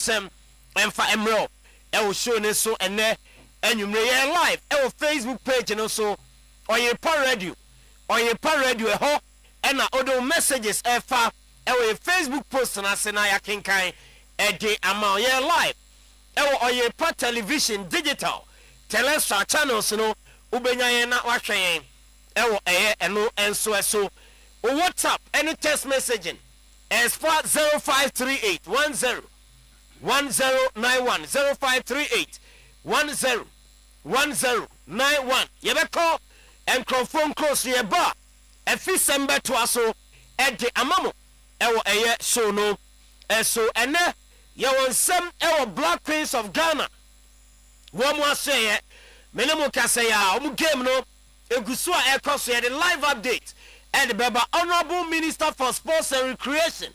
Sem Emfa Emro ewo show ne so ene enwumre ye live ewo Facebook page no so Oyerepa Radio eho ena odo messages efa ewo Facebook post na se na yakenkan ede ama ye live ewo Oyerepa television digital telestar channels no ubenya ye na wahwe yen ewo eno enso eso WhatsApp any text messaging as far 0538 10 1091 0538 10 1091 yebeko enkrofon cross yeba efisembe to aso ede amamo ewo show no eso ene yewonsem ewo Black Queens of Ghana wo mo aseye menemu kase ya omu game no egusu a ekoso ye the live update and the Honorable Minister for Sports and Recreation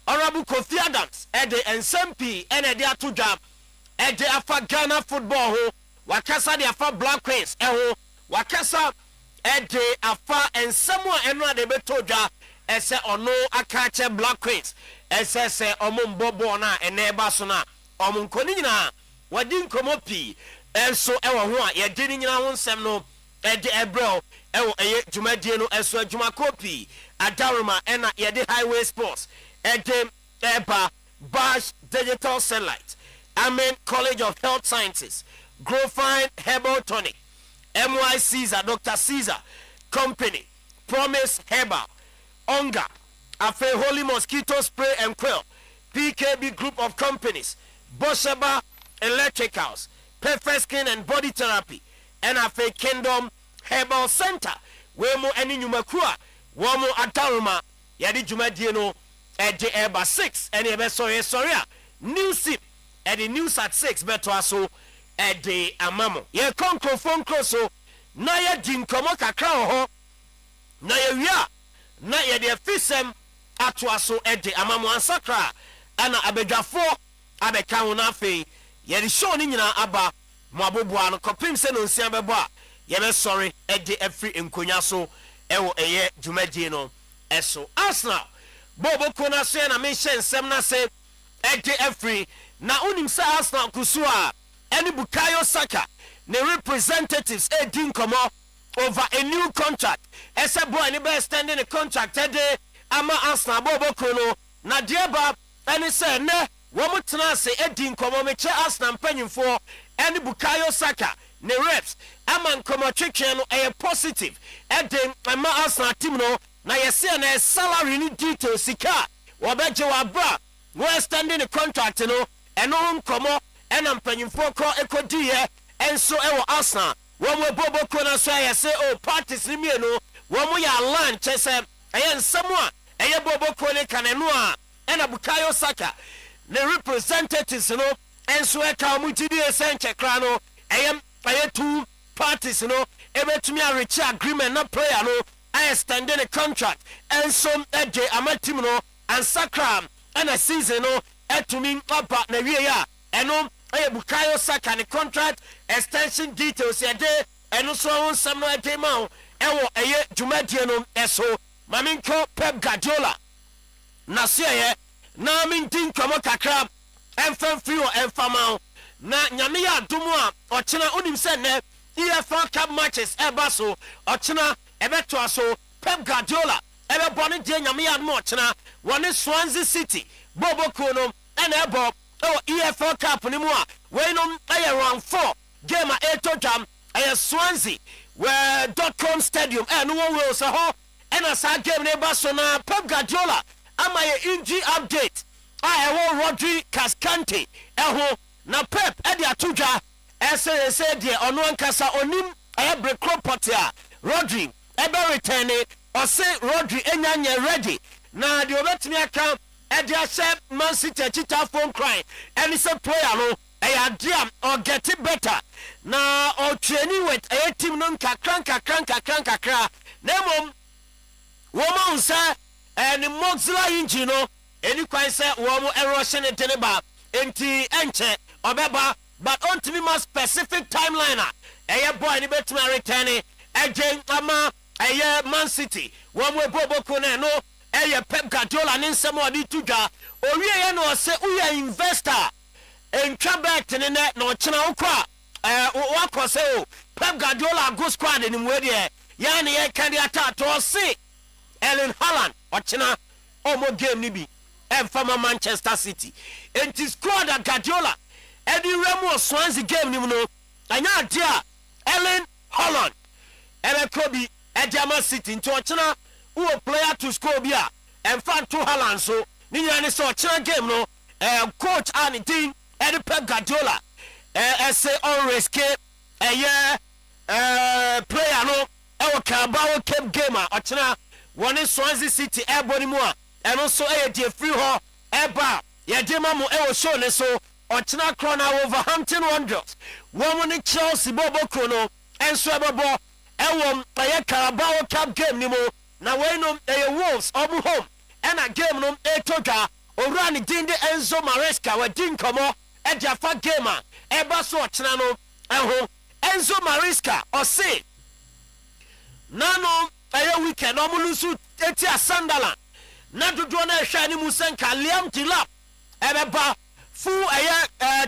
Honorable Kofi Adams and the NSMP and the Atuja and the Afa Ghana football ho wakasa the Afa Black Queens ho wakasa and the Afa and someone and the Betoja ese ono akache Black Queens ese se omumbobo na eneba so na omunkoni nyina wadi nkomo pi enso ewo ho a ye dini nyina ho nsem no ede ebro ewo jumadie no enso adwuma kopi adaruma ena ye de highway sports ede eba Bash Digital Satellite Amen College of Health Sciences Growfine Herbal Tonic MY Caesar Dr. Caesar Company Promise Herbal Onga Afe Holy Mosquito Spray and Quail PKB Group of Companies Bosheba Electricals Perfect Skin and Body Therapy and Afe Kingdom Herbal Center Wemo Eni Nyumakua Wamo Ataruma Yadi Jumadie no Ede Eba 6 and Ebe sorry New SIP Ede News at 6 Beto aso Ede Amamo Ye Konkro Phone Kroso Na ye din komo kakra ho Na ye wia Na ye de fisem Atu aso Ede Amamo ansakra Ana abedwafo abeka ho na fe ye de show ni nyina aba mo aboboa no kopim se no nsia bebo a ye be sorry ede afri enkonya so ewo jumadie no eso Arsenal bobo kona so na me hye nsem na se ede afri na unim se Arsenal kusu a eni Bukayo Saka ne representatives edin komo over a new contract ese boy ni be extending the contract ede ama Arsenal bobo kono na dieba eni se ne womu tena se edin komo meche Arsenal mpanyimfo eni Bukayo Saka ne reps ama nkomo twetwe no positive eden ama Arsenal team no na yese na salary ni details sika wobeje wabra no extending the contract no eno nkomo ena mpanyimfo ko ekodiye enso ewo Arsenal womu bobo kona so yese parties ni mienu womu ya land chese nsemo a bobo kone kanenu a ena Bukayo Saka the representatives no enso eka omutidi esenche kra no two parties no ebetumi a reach agreement na player no I extended the contract and some eje amatim no and sakram and a season no etumi aba na wie ya eno Bukayo Saka the contract extension details ya de eno so won sam no etema ewo jumadie no eso maminko Pep Guardiola na se na mintin komo kakra emfam free or emfama na nyame ya adomu a ochena onim se ne EFL Cup matches eba so ochena ebeto aso Pep Guardiola ebe bone de nyame ya adomu ochena woni Swansea City boboko no ena ebo EFL Cup ni mu a we no round 4 game a etodam Swansea where .com stadium no one will say ho ena sa game ne ba so na Pep Guardiola ama ye injury update Rodri Cascante na Pep edi atuja ese de ono ankasa onim break potia Rodri ebe return o se Rodri enyanye ready na de obetimi aka edi ase Man City chita phone cry and say player no diam or get it better na o training with a team no kakra nemom woman say and Mozilla engine no any quite say woman erosion deneba enti enche obeba but on to be more specific timeline boy ni betuma return again ama Man City one way bobo kone no Pep Guardiola ni nsemo odi tudwa owie ye no say uye investor entwa bet ne na ochena ukwa wakose o Pep Guardiola go squad ni mu de ya ne ye kan ata to se Erling Haaland ochena omo game ni bi from Manchester City enti squad Guardiola edi remo Swansea game ni mu no anya dia Erling Haaland Kobe Ejama City into ochena who player to score bia and fan to Haaland so ni nyane so ochena game no coach and team Pep Guardiola say on risk player no Carabao Cup game ochena one Swansea City airborne mu and also the free ho eba ye dema mo show ne so ochena krona Wolverhampton Wanderers woman Chelsea bobo krono and so ebo Carabao Cup game ni mo na we no Wolves obu home and a game no toga orani dinde Enzo Maresca we din komo e dia fa game eba so ochena no eho Enzo Maresca o say nano weekend omulusu etia Sunderland na dodo na hwa ni musenka Liam Delap ebeba full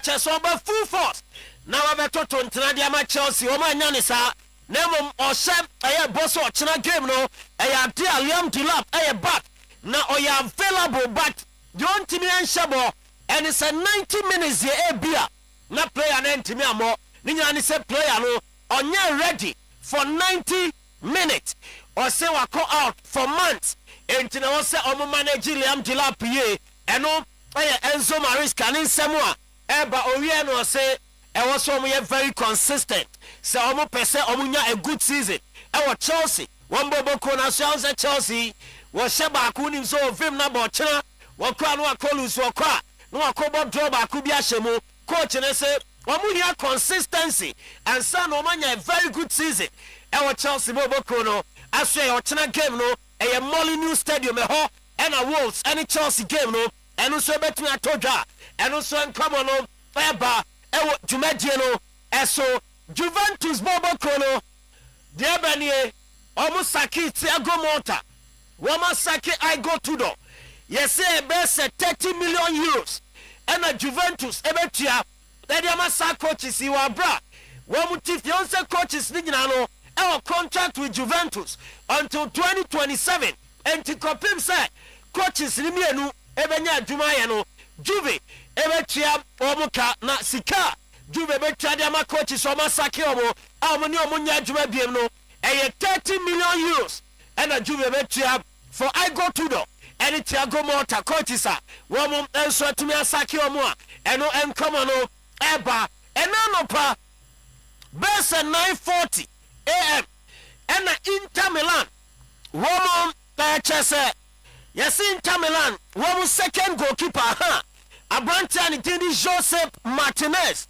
chesoba full force na wabetoto ntena dia ma Chelsea o ma nya ne sa na mom osem boss ochena game no dia Liam Delap back na oya available but don't me anshabo and it's a 90 minutes bia na player na ntimi amo ni nya ne say player no onye ready for 90 minutes or say wa call out for months enti na won say omo manage Liam Delap ye eno Enzo Maresca ni semua eba owie no say was so very consistent so omo pese omo nya a good season Chelsea one bobo kona so Chelsea was sheba ku nim so vim na bo chena wo kwa no akolu so kwa no akobo draw ba ku bi ahemu coach ne say omo here consistency and so no manya a very good season Chelsea bobo kono aswe ochena game no Molineux Stadium ho and a Wolves any Chelsea game no and also between a toja and also come on no eba Jumadie no eso Juventus bobo kono de banie almost saki Thiago Motta wama saki I go to do yes say best 30 million euros and a Juventus ebetia that yama sa coaches you are bra wamu tifionse coaches ni nyina no contract with Juventus until 2027 and to compare say coaches ni mienu ebenya adwuma ye no Juve ebetia omuka na sika Juve betia de ma coaches o masake omo ni omo nya adwuma biem no 30 million euros and a Juve betia for I go to do and Thiago Motta coaches are womo enso atumi asake omo a eno enkomo no eba enano pa best 9:40 AM and Inter Milan woman chese yes Inter Milan woman second goalkeeper Abranti and Dindi Joseph Martinez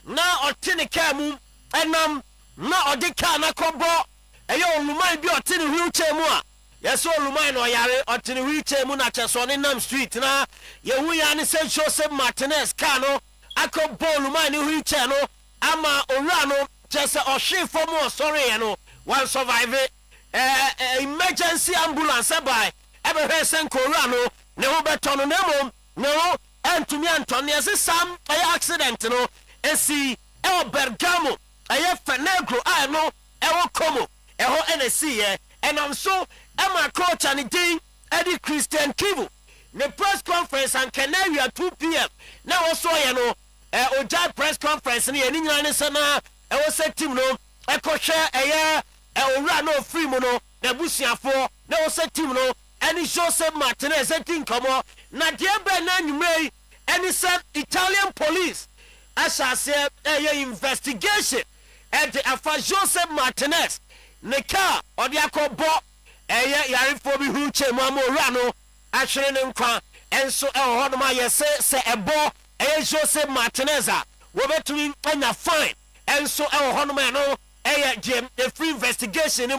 na otini kamu enam na odika na kobo eyo olumai bi otini wheelchair mu a yes olumai no yare otini wheelchair mu na cheso ne nam street na yehu ya ne se Joseph Martinez ka no akobo olumai ne wheelchair no ama owura no chese ohwe fomu sorry no one survive emergency ambulance by ebe senko owura no ne ho beto no nemo no antumi antone yes sam accident no esi Bergamo Fenegro I know Como NSC and I'm so my coach and the Eddie Christian Kivu the press conference and Canary at 2 p.m. Now also Oja press conference and any sana was a team no a coach no free mono Nabusia for now was a team no any Joseph Martinez a thing come on Nadia Benan you may any said Italian police as I said investigation at the Afa Joseph Martinez Nika or the Akobo Yarifobi Huche Mamo Rano Ashrenkwa and so Hodoma say a bo Joseph Martineza were between and a fine and so Hodoma Jim the free investigation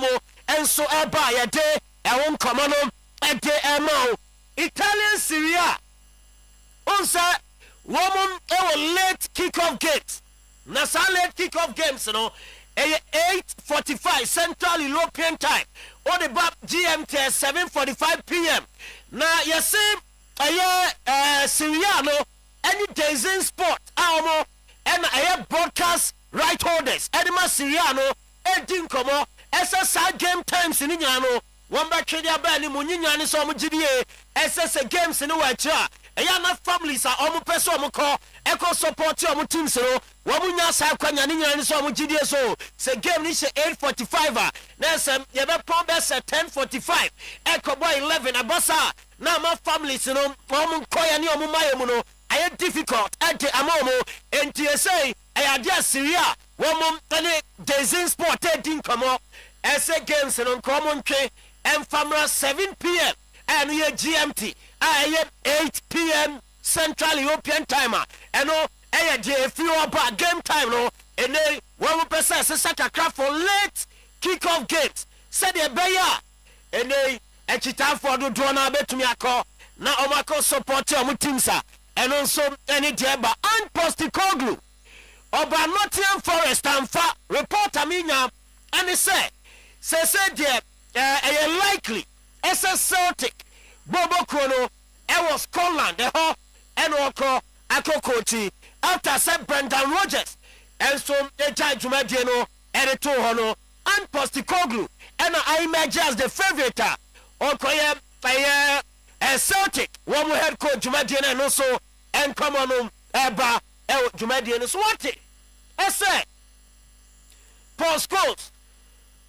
and so by a day I won't come on a day Italian Syria also woman late kick-off games. Nasa late kick-off games, 8:45 Central European time. Or the BAP GMT 7:45 p.m. Now you see, Syriano any days in sport. omo and a broadcast right holders edema Siriano edin komo essa game times ni nyano one back dia ba ni munyinya ni so mo gidie essa games ni wa cha eya na families are omo person omo ko eco support omo teams no wo munya sa kwanya ni nyina ni so omo gidie so se game ni she 8:45 na sem ye be pon be 10:45 eco boy 11 abosa na ma families no omo koya ni omo mayemu no aye difficult ante amomo enti say eya dia Syria wo mum tane Dezin Sport edin komo essa games no komo ntwe emfamra 7 p.m. and ye GMT aye 8 p.m. Central European timer and no aye je few about game time no and they one person set a craft for late kick-off games said the beya and they a chita for do na betumi akọ na omako support your teams and also any jeba and Postecoglou oba Nottingham Forest and fa report aminya and he say there likely as a Celtic Bobo Krono it was Scotland the whole and oko akokoti after said Brendan Rodgers and so the judge Jumadiano and the two hono and Postecoglou and I imagine as the favorite okoye a Celtic one head coach Jumadiano and also and come on eba Jumadiano so what it I say Paul Scholes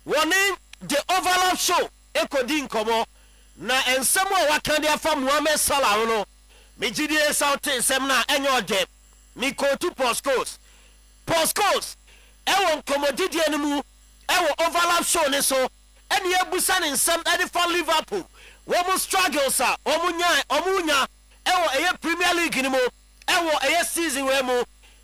warning the overlap show ekodin komo na ensemo wakande afa Mohamed Salah no me gidie south ensem na enyo dem me ko to Paul Scholes e won komodidie ne mu e wo overlap show ne so ene ebusa ne ensem e for Liverpool wo mu struggles omunya e wo eye Premier League ni mu e wo eye season we mu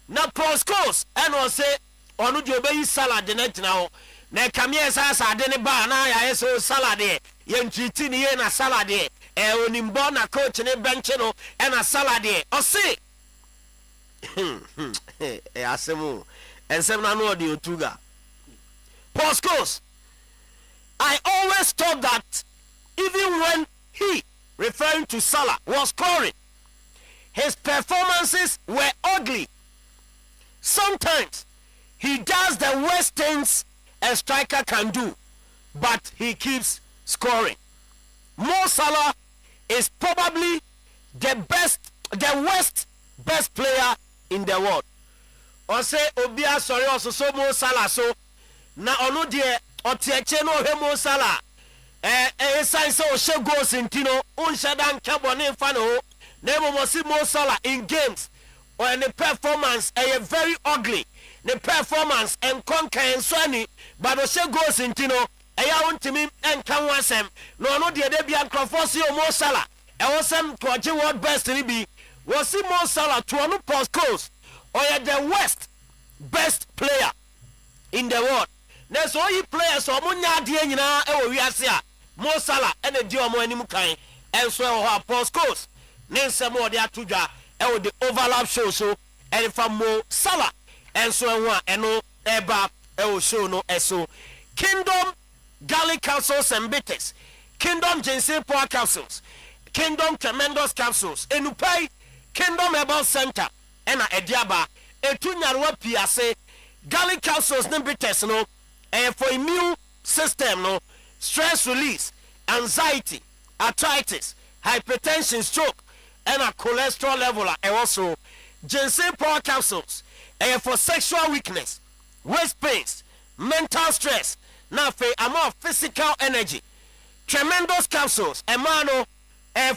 na Paul Scholes and o say onu de obeyi Salah de na tina ho na kamie sasa de ne ba na ya eso Salah de ye ntiti ni ye na Salah de onimbo na coach ne bench no e na Salah de o say asemu ensem na no de otuga Paul Scholes I always thought that even when he referring to Salah was scoring his performances were ugly. Sometimes he does the worst things a striker can do, but he keeps scoring. Mo Salah is probably the worst best player in the world. Or say Obia sorry also so Mo Salah so na onu de otieche no he Mo Salah sign so she goals in Tino unshadan kabone fa no na mo si Mo Salah in games or the performance very ugly. The performance and conquer and swani, but the she goes in Tino, a yawn to me and can was him. No, the Debian Crawfosio Mo Salah. I was some to world best in be was see Mo Salah to one Paul Scholes or the worst best player in the world. There's all you players or Munya Diana, we are here. Mo Salah and the Diomo and Mukai, and so Paul Scholes. Name some more there to the overlap show so and from Mo Salah and so on and no eba show no eso Kingdom garlic capsules and bitters, Kingdom ginseng power capsules, Kingdom tremendous capsules enupai Kingdom herbal center and a ediaba etunyarwa piase garlic capsules and bitters no for immune system no stress release anxiety arthritis hypertension stroke and a cholesterol level and also ginseng power capsules for sexual weakness, waist pains, mental stress, now for amount physical energy, tremendous capsules, emano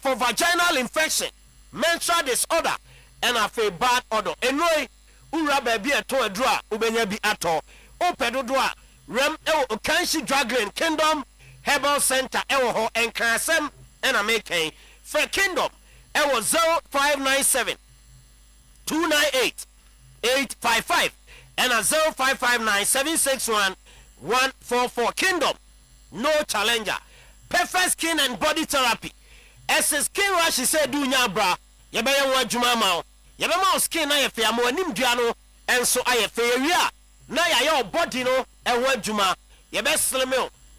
for vaginal infection, menstrual disorder, and a bad odor. Anyway, ura baby a to a draw, ubenya bi ato, opedo draw, rem kanshi dragon, Kingdom Herbal Center, ho and Kasem, and a making for Kingdom, 0597 298 855 and a 0559 761 144 Kingdom no challenger perfect skin and body therapy as a skin rush said do nya bra ye be yan wadwuma ma ye be ma skin na ye fe am anim dua no enso aye fe wi a na ya your body no e wadwuma ye be slim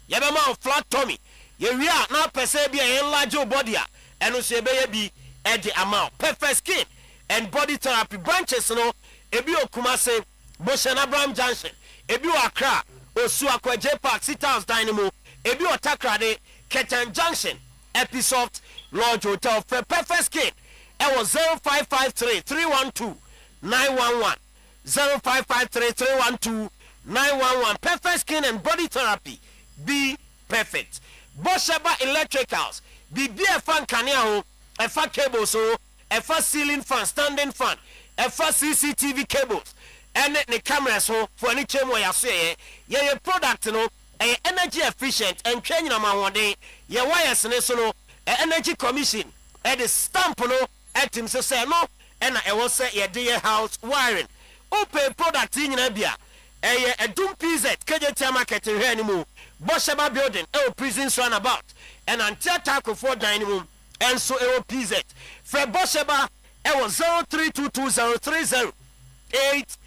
ye be ma flat tummy ye wi a na pese bi e enlarge your body a eno so ye be ye bi e di amount perfect skin and body therapy branches no ebi Kumase Boshan Abraham Junction ebi Accra Osuakwa J Park City House Dynamo ebi Takrade Ketan Junction Episoft Lodge Hotel for perfect skin. It was 0553 312 911 0553 312 911. Perfect skin and body therapy. Be perfect. Bosheba Electricals. Be a fan caneo. A fan cable so. A fan ceiling fan, standing fan. A fan CCTV cables. And the cameras so for any chemo ya say. Your product no. Energy efficient and training on one day. Your wires no. Energy commission. And the stamp no. At him so say no. And I will say your dear house wiring. Open product in Nabia. A doom PZ, KJT market in anymore. Bosheba building, prisons run about. And until tackle for dining room, and so PZ. For Bosheba, it was 0322030838.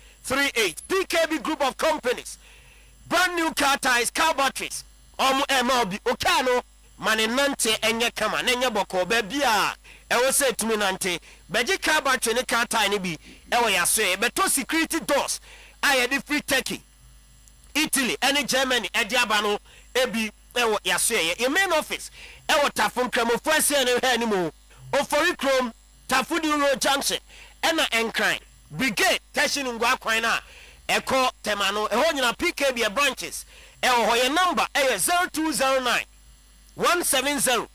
PKB group of companies. Brand new car tires, car batteries. MLB, Okano, Maninante, and Yakama, Nenya Boko, Babia. I will say to me, Nante, Beji car battery, and car tiny be. I say, but to security doors. I had the free Turkey, Italy, and Germany, and Diabano, Ebi, Yasue, your main office, Tafun Cramofresi and anymore, or for Chrome, Tafudi Road Junction, Enna Encrine, Brigade, Tashin Ngwakwina, Echo Temano, a whole PKB branches, your number, 0209 170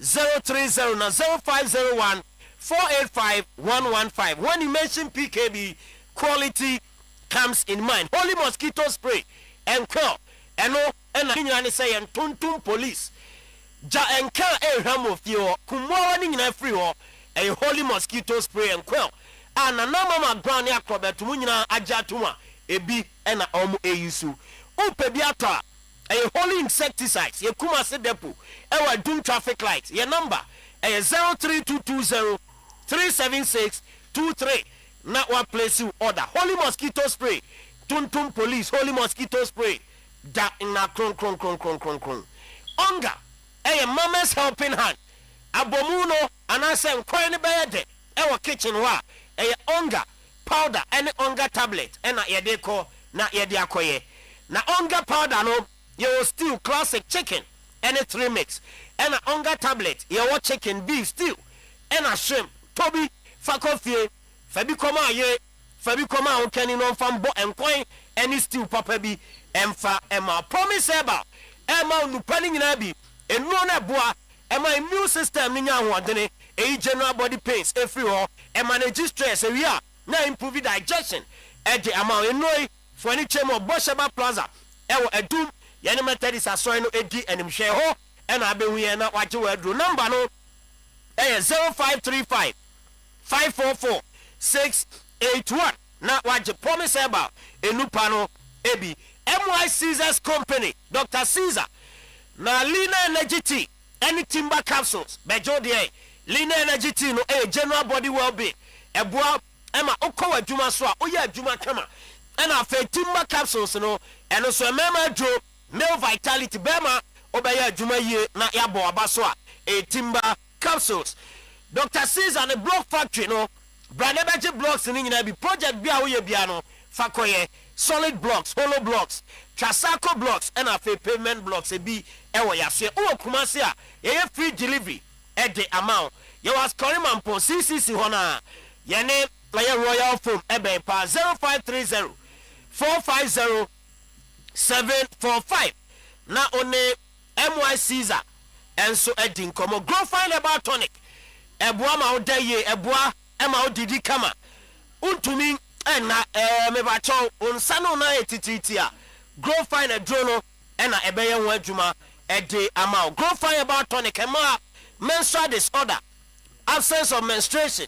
030 0501 485 115. When you mention PKB, quality comes in mind. Holy mosquito spray and curl and no and say and tuntum police ja and curl a ram of your kumwani in free or a holy mosquito spray and curl and a number brown acrobat munina ajatuma a b and a yusu upebiata a holy insecticides ye kumase depo our doom traffic lights your number a 03220 376 23. Not one place you order. Holy mosquito spray. Tuntum police. Holy mosquito spray. Da in a kron. Onga. A mama's helping hand. Abomuno. And I say, quite a bed. Our kitchen wa. A onga. Powder. Any onga tablet. And a yedeko. Na yediakoye. Na onga powder no. You stew classic chicken. Any 3 mix. And a onga tablet. You want chicken beef stew. And a shrimp. Toby. Fakofie. Fabi koma ye, Fabi koma okeni non fambo encoin any still papa bi emfa ema promise eba ema nupani nyina bi enu na boa ema immune system ni nya hoodene e general body pains every ho e manage stress we are na improve digestion e de ama enoi for any chemo Bosheba Plaza e wo adum ye ne methodist asoy no edi animhwe ho e na abehu ye na waje wadru number no e 0535 544 681. Now what you promise about a new panel ebi MY Caesar's company Dr. Caesar na Lina Energy tea any timber capsules bejo de Lina Energy tea no general body well-being eboa ema okwa adwuma so a oya adwuma kama and afa timber capsules no and so mema dro male vitality bema obeya adwuma ye na yabo aba so a timber capsules Dr. Caesar the block factory no Branebaji blocks in India project Bia Biano, Fakoye, solid blocks, hollow blocks, Trasaco blocks, and a payment blocks a B Ewayase, O Kumasia, a free delivery at the amount. You was Koriman Po CCC Hona, Yane, Playa Royal Phone, Ebe Pa 0530 450 745. Now only MY Caesar, and so a dinkomo, grow fine about tonic, Ebuama Odaye, Ebua. Emma didi kama untumi na mebacho unsano na etititia grow fine drono na ebeye ho adwuma ede ama grow fine about tonic ema menstrual disorder absence of menstruation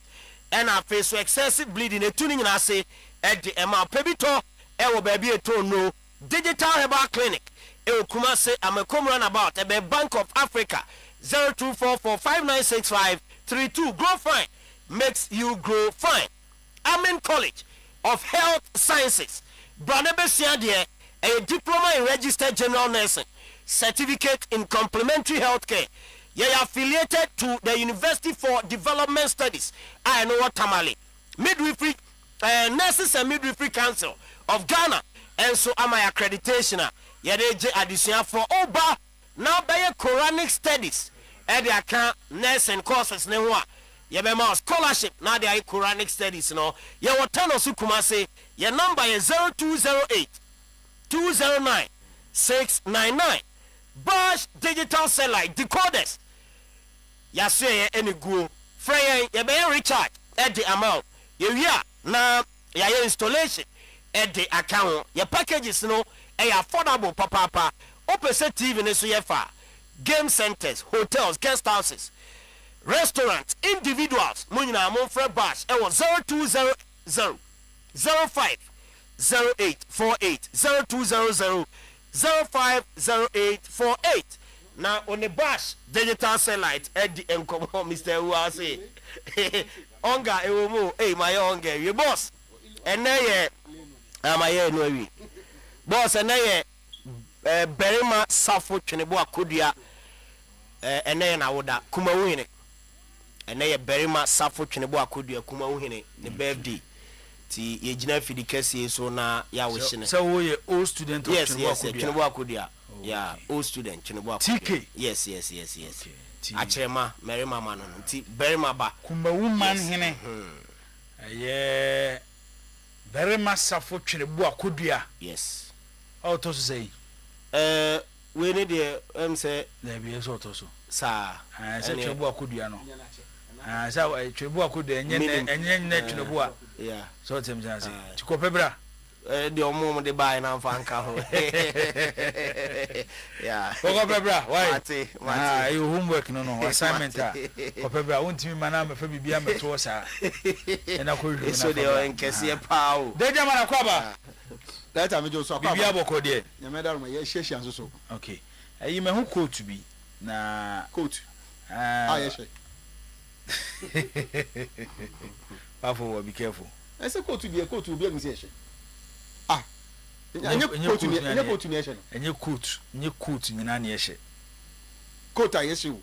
and a face to excessive bleeding etuni nyina se ede ema pebito ewo baby eto no digital herbal clinic e okuma se amakom run about ebe Bank of Africa 0244596532 grow fine makes you grow fine. Amen College of Health Sciences. Branebesia dear, a diploma in registered general nursing, certificate in complementary healthcare. You are affiliated to the University for Development Studies. I know what Tamale. midwifery Nurses and Midwifery Council of Ghana and so am my accreditation yede addition for oba now by Quranic studies and the account nursing courses ne ho ye be ma scholarship now the Quranic studies no ye wotano su Kumasi your number is 0208 209 699 Bosch digital satellite decoders ya say any go free ye be recharge at the amount ye na ya installation at the account your packages no affordable papa opposite TV ne so ye fa game centers hotels guest houses restaurants individuals munyina mon free Bosch 0200 05 0848 0200 050848 now on the Bosch digital satellite at the encomo Mr. Uwase onga ewomo my onga you boss and na amaye no wi boss and na berima safo twenebo akodua ene na woda kuma wuhine ene berima safo twenebo akodua kuma wuhine ne birthday ti yegina fidi kese so na ya wo hine so we old student of twenebo akodua yeah old student twenebo akodua TK yes achema merima ma no ti berima ba kuma woman hine berima safo twenebo akodua yes how to say we need the say there be so to so sa say twebo akudua no sa twebo akudua enye twebo a yeah so tem say tikopebra the omo de buy na fanka ho yeah tikopebra why mate you homework no assignment kopebra wontimi mana me fa bibia meto sa ena ko hwe na so de enkese pa o de jama na kwaba that time just so bibia boko de ya medal ma ye hye so okay ayi me hu coat bi na coat ye hye Pafo be careful I say coat bi am say hye enye coat ni ye hye enye coat nyina na ye hye coat ye hye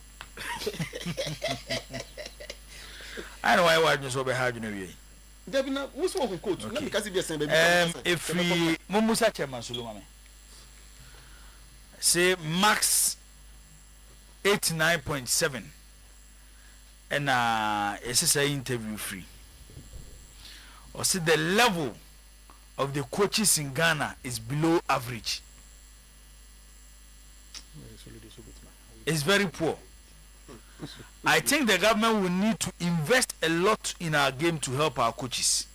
I know why you so be hard you know we Debina what's wrong with coach? Na because be say baby. If we Mumusa chairman Sulu mame. Say max 89.7 and it's a interview free. Or say the level of the coaches in Ghana is below average. It's very poor. I think the government will need to invest a lot in our game to help our coaches.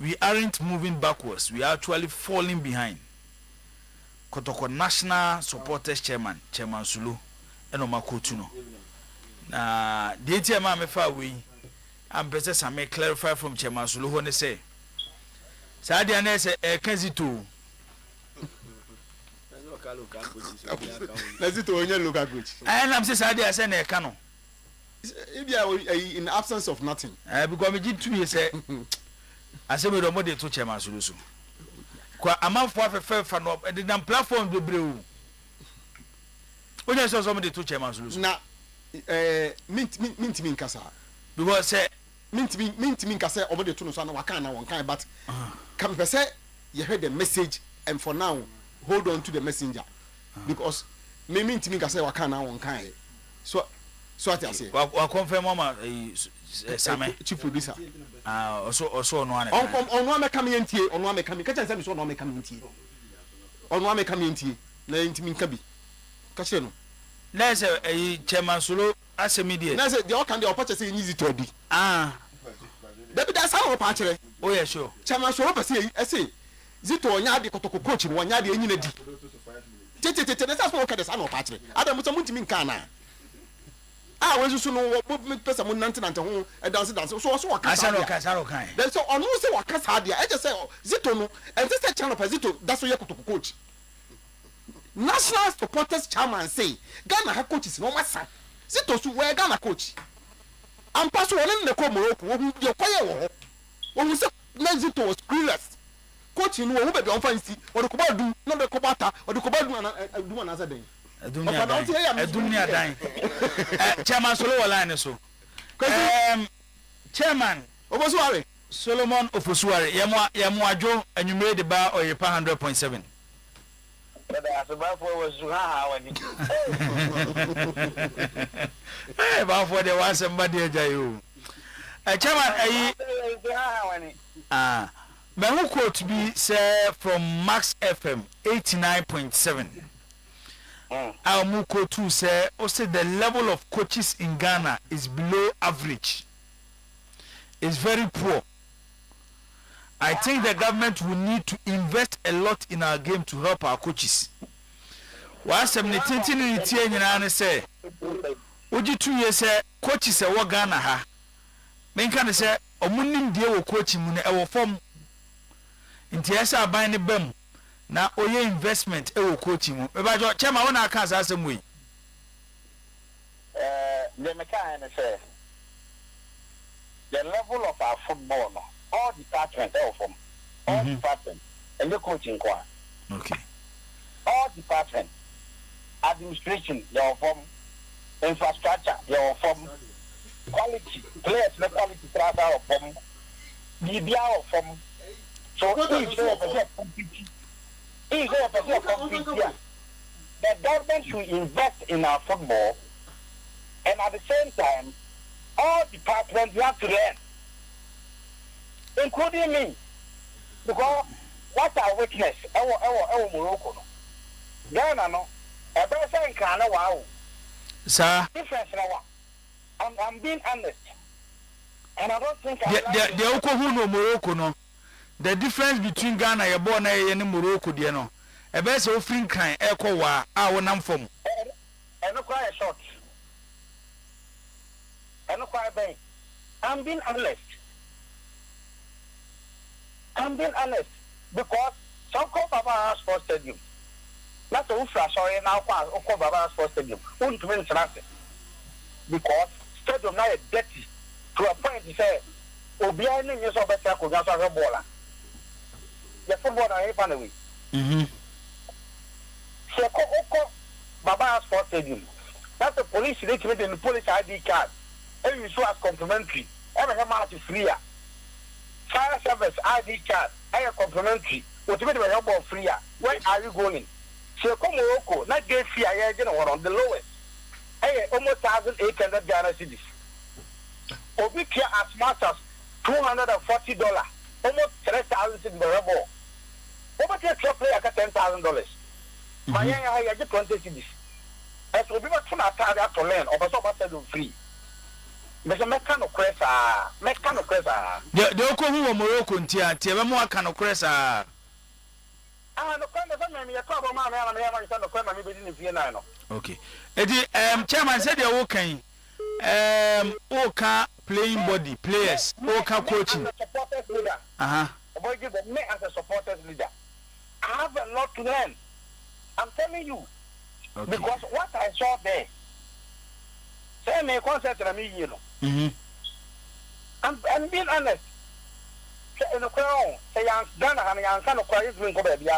We aren't moving backwards. We are actually falling behind. Kotoko National Supporters Chairman Sulu, and Omakotuno. The ATM I'm far away. I'm better some may clarify from Chairman Sulu when they say. Sadiane say Kenzito. Let's do only local coach. And I'm saying I say na kano. If you are in absence of nothing. Because me did 2 years say I say we don't want to chairman solution. Kwa amanfo afefe fa no e dey platform bebreu. Onye so somebody to chairman solution. Na mint nkasa. Because say mint nkasa obody to no so na waka na won kan but can person you heard the message and for now hold on to the messenger because me mint nkasa waka na won kan so what I say wa confirm mama Same chief producer also no ane on wa meka me ntie on wa meka me ka chanse me so no meka me ntie on wa meka me ntie na ntimi nka bi ka che no na say chairman solo asemi die na say the all can the opportunity say easy to di David that's how pa kire oh yeah sure chairman solo pa say zito onya de kotoko coach no onya de enyina di tete na say so ka de sa no pa kire adam so mutimi nka na we so no person mo nante ho dance so waka asaro kan then so onu say waka sa dia e just say zito no and this channel zito that's so yekotoko coach national supporters chairman say Ghana ha coaches no masa zito so we Ghana coach ampa so wona ne ko Morocco wo hu de koye wo hu say na zito was clueless coach no wo be be on fancy o de ko ba du no de ko bata o de ko ba du na za den Dunia dan chairman solo wala ne so Chairman Obosuware Solomon Ofosuware yemo adwo anwumre de ba Oyerepa 100.7. Hey, before there was somebody ajayo. Chairman, my who quote be say from Max FM 89.7. Our Muko too say also the level of coaches in Ghana is below average. It's very poor. I think the government will need to invest a lot in our game to help our coaches. While some tintin in the say, would you 2 years say coaches a wa Ghana ha? Men can say, o munim dear will coach him in our form. In Tiasa buying the bem. Now, oye investment, will coach him. About your chairman, I can't ask him. The mechanic say, the level of our football. All departments, all departments, and the coaching choir. Okay. All departments, administration, your form, infrastructure, your form, quality, players, the quality strata of form, BBR of form. So, if you have the government should invest in our football, and at the same time, all departments have to learn. Including me, because what I witness, Morocco, Ghana, no, a better in Ghana, wow, sir. Difference now. I'm being honest, and I don't think the Okohu no Morocco no. The difference between Ghana, your born and Morocco, dear no. A best offering kind, echo wa, our name from. And no quite short, and no quite bang. I'm being honest. I'm being honest because some call Baba Sports Stadium. Not the Ufra, sorry, now call Baba Sports Stadium. Wouldn't win nothing. Because stadium now is dirty to a point to say, oh, behind the news of a circle, that's a baller. The football I have away. So, Baba Sports Stadium. That's the police, they give the police ID card. Every show as complimentary. Every amount is free. Fire service ID card, I am complimentary. What you mean by your free? Where are you going? So come Morocco, not get free. I am on the lowest. I almost 1,800 Ghana cedis. Obi care as much as $240, almost 3,000 in the rebel. Over here, player at $10,000. My young I get 20 cedis. As we were trying to learn, or so free. Mr. Mecano Cressa, Mecano Cressa. The Okohu Morocco, Tia, Tiamo Cano Cressa. Ah, no, come on, me a couple man, and I have a friend, maybe in Vienna. Okay. Eddie, Chairman said they're okay. Oka playing body, players, Oka coaching. Supporters leader. Boy, give me as a supporters leader. I have a lot to learn. I'm telling you. Okay. Because what I saw there, say me concert and me, you know. I'm being honest. In the crown, say I'm done and I'm kind of quiet when go baby.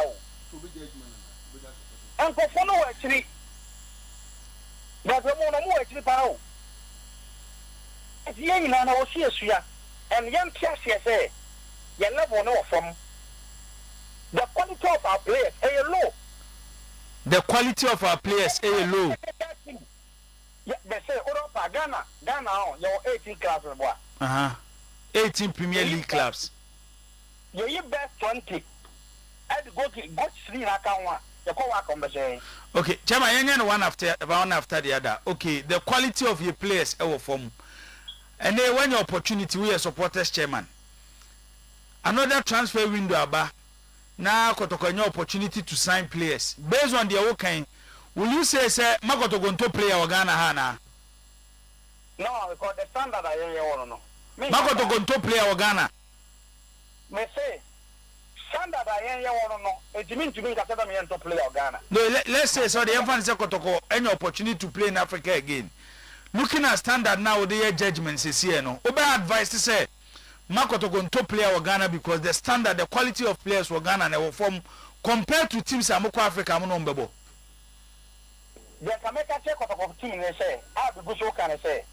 And for follow actually, but the more actually power. It's young and I was here, and young Cassia say, you never know from the quality of our players, low. The quality of our players, low. Yeah, they say, Europa, Ghana, your 18 clubs, boy. 18 Premier League clubs. You best 20. I'd go 3 account one. You call one. Okay, Chama, one after the other. Okay, the quality of your players, form. And then when your opportunity, we are supporters, Chairman. Another transfer window, Abba. Now, Kotokonyo opportunity to sign players. Based on their working, will you say, Makoto Gonto player or Ghana Hana? No, because the standard I don't know. Makoto Gonto player or Ghana? Me say, standard I don't know. It means to me that I'm to play or Ghana. No, let's say, so the infant Kotoko, any opportunity to play in Africa again. Looking at standard now, the judgments is here, no. Obe advice to say, Makoto Gonto player or Ghana because the standard, the quality of players for Ghana and form compared to teams Amoko Africa, Monombebo. They can make a check of team, they say, I'll be good, so can I say.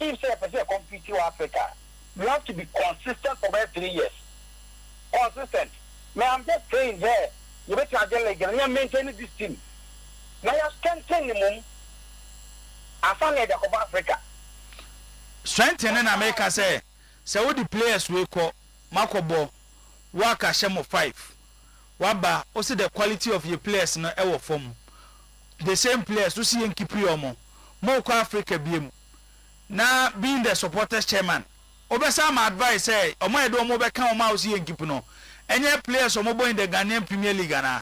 if say a person compete with Africa, we have to be consistent for about 3 years. Consistent. Man, I'm just saying there, you better like you maintain this team. Now you strengthen the moon. I found the Copa Africa. Strengthen in America say what the players will call Marco Bo, Waka Shemo 5. Waba, also the quality of your players in our form. The same players to see and keep you more Africa beam. Now being the supporters chairman. Obesa my advice say, o my do mo be kan o ma o si en keep no. Any players o mo boy in the Ghanaian Premier League na.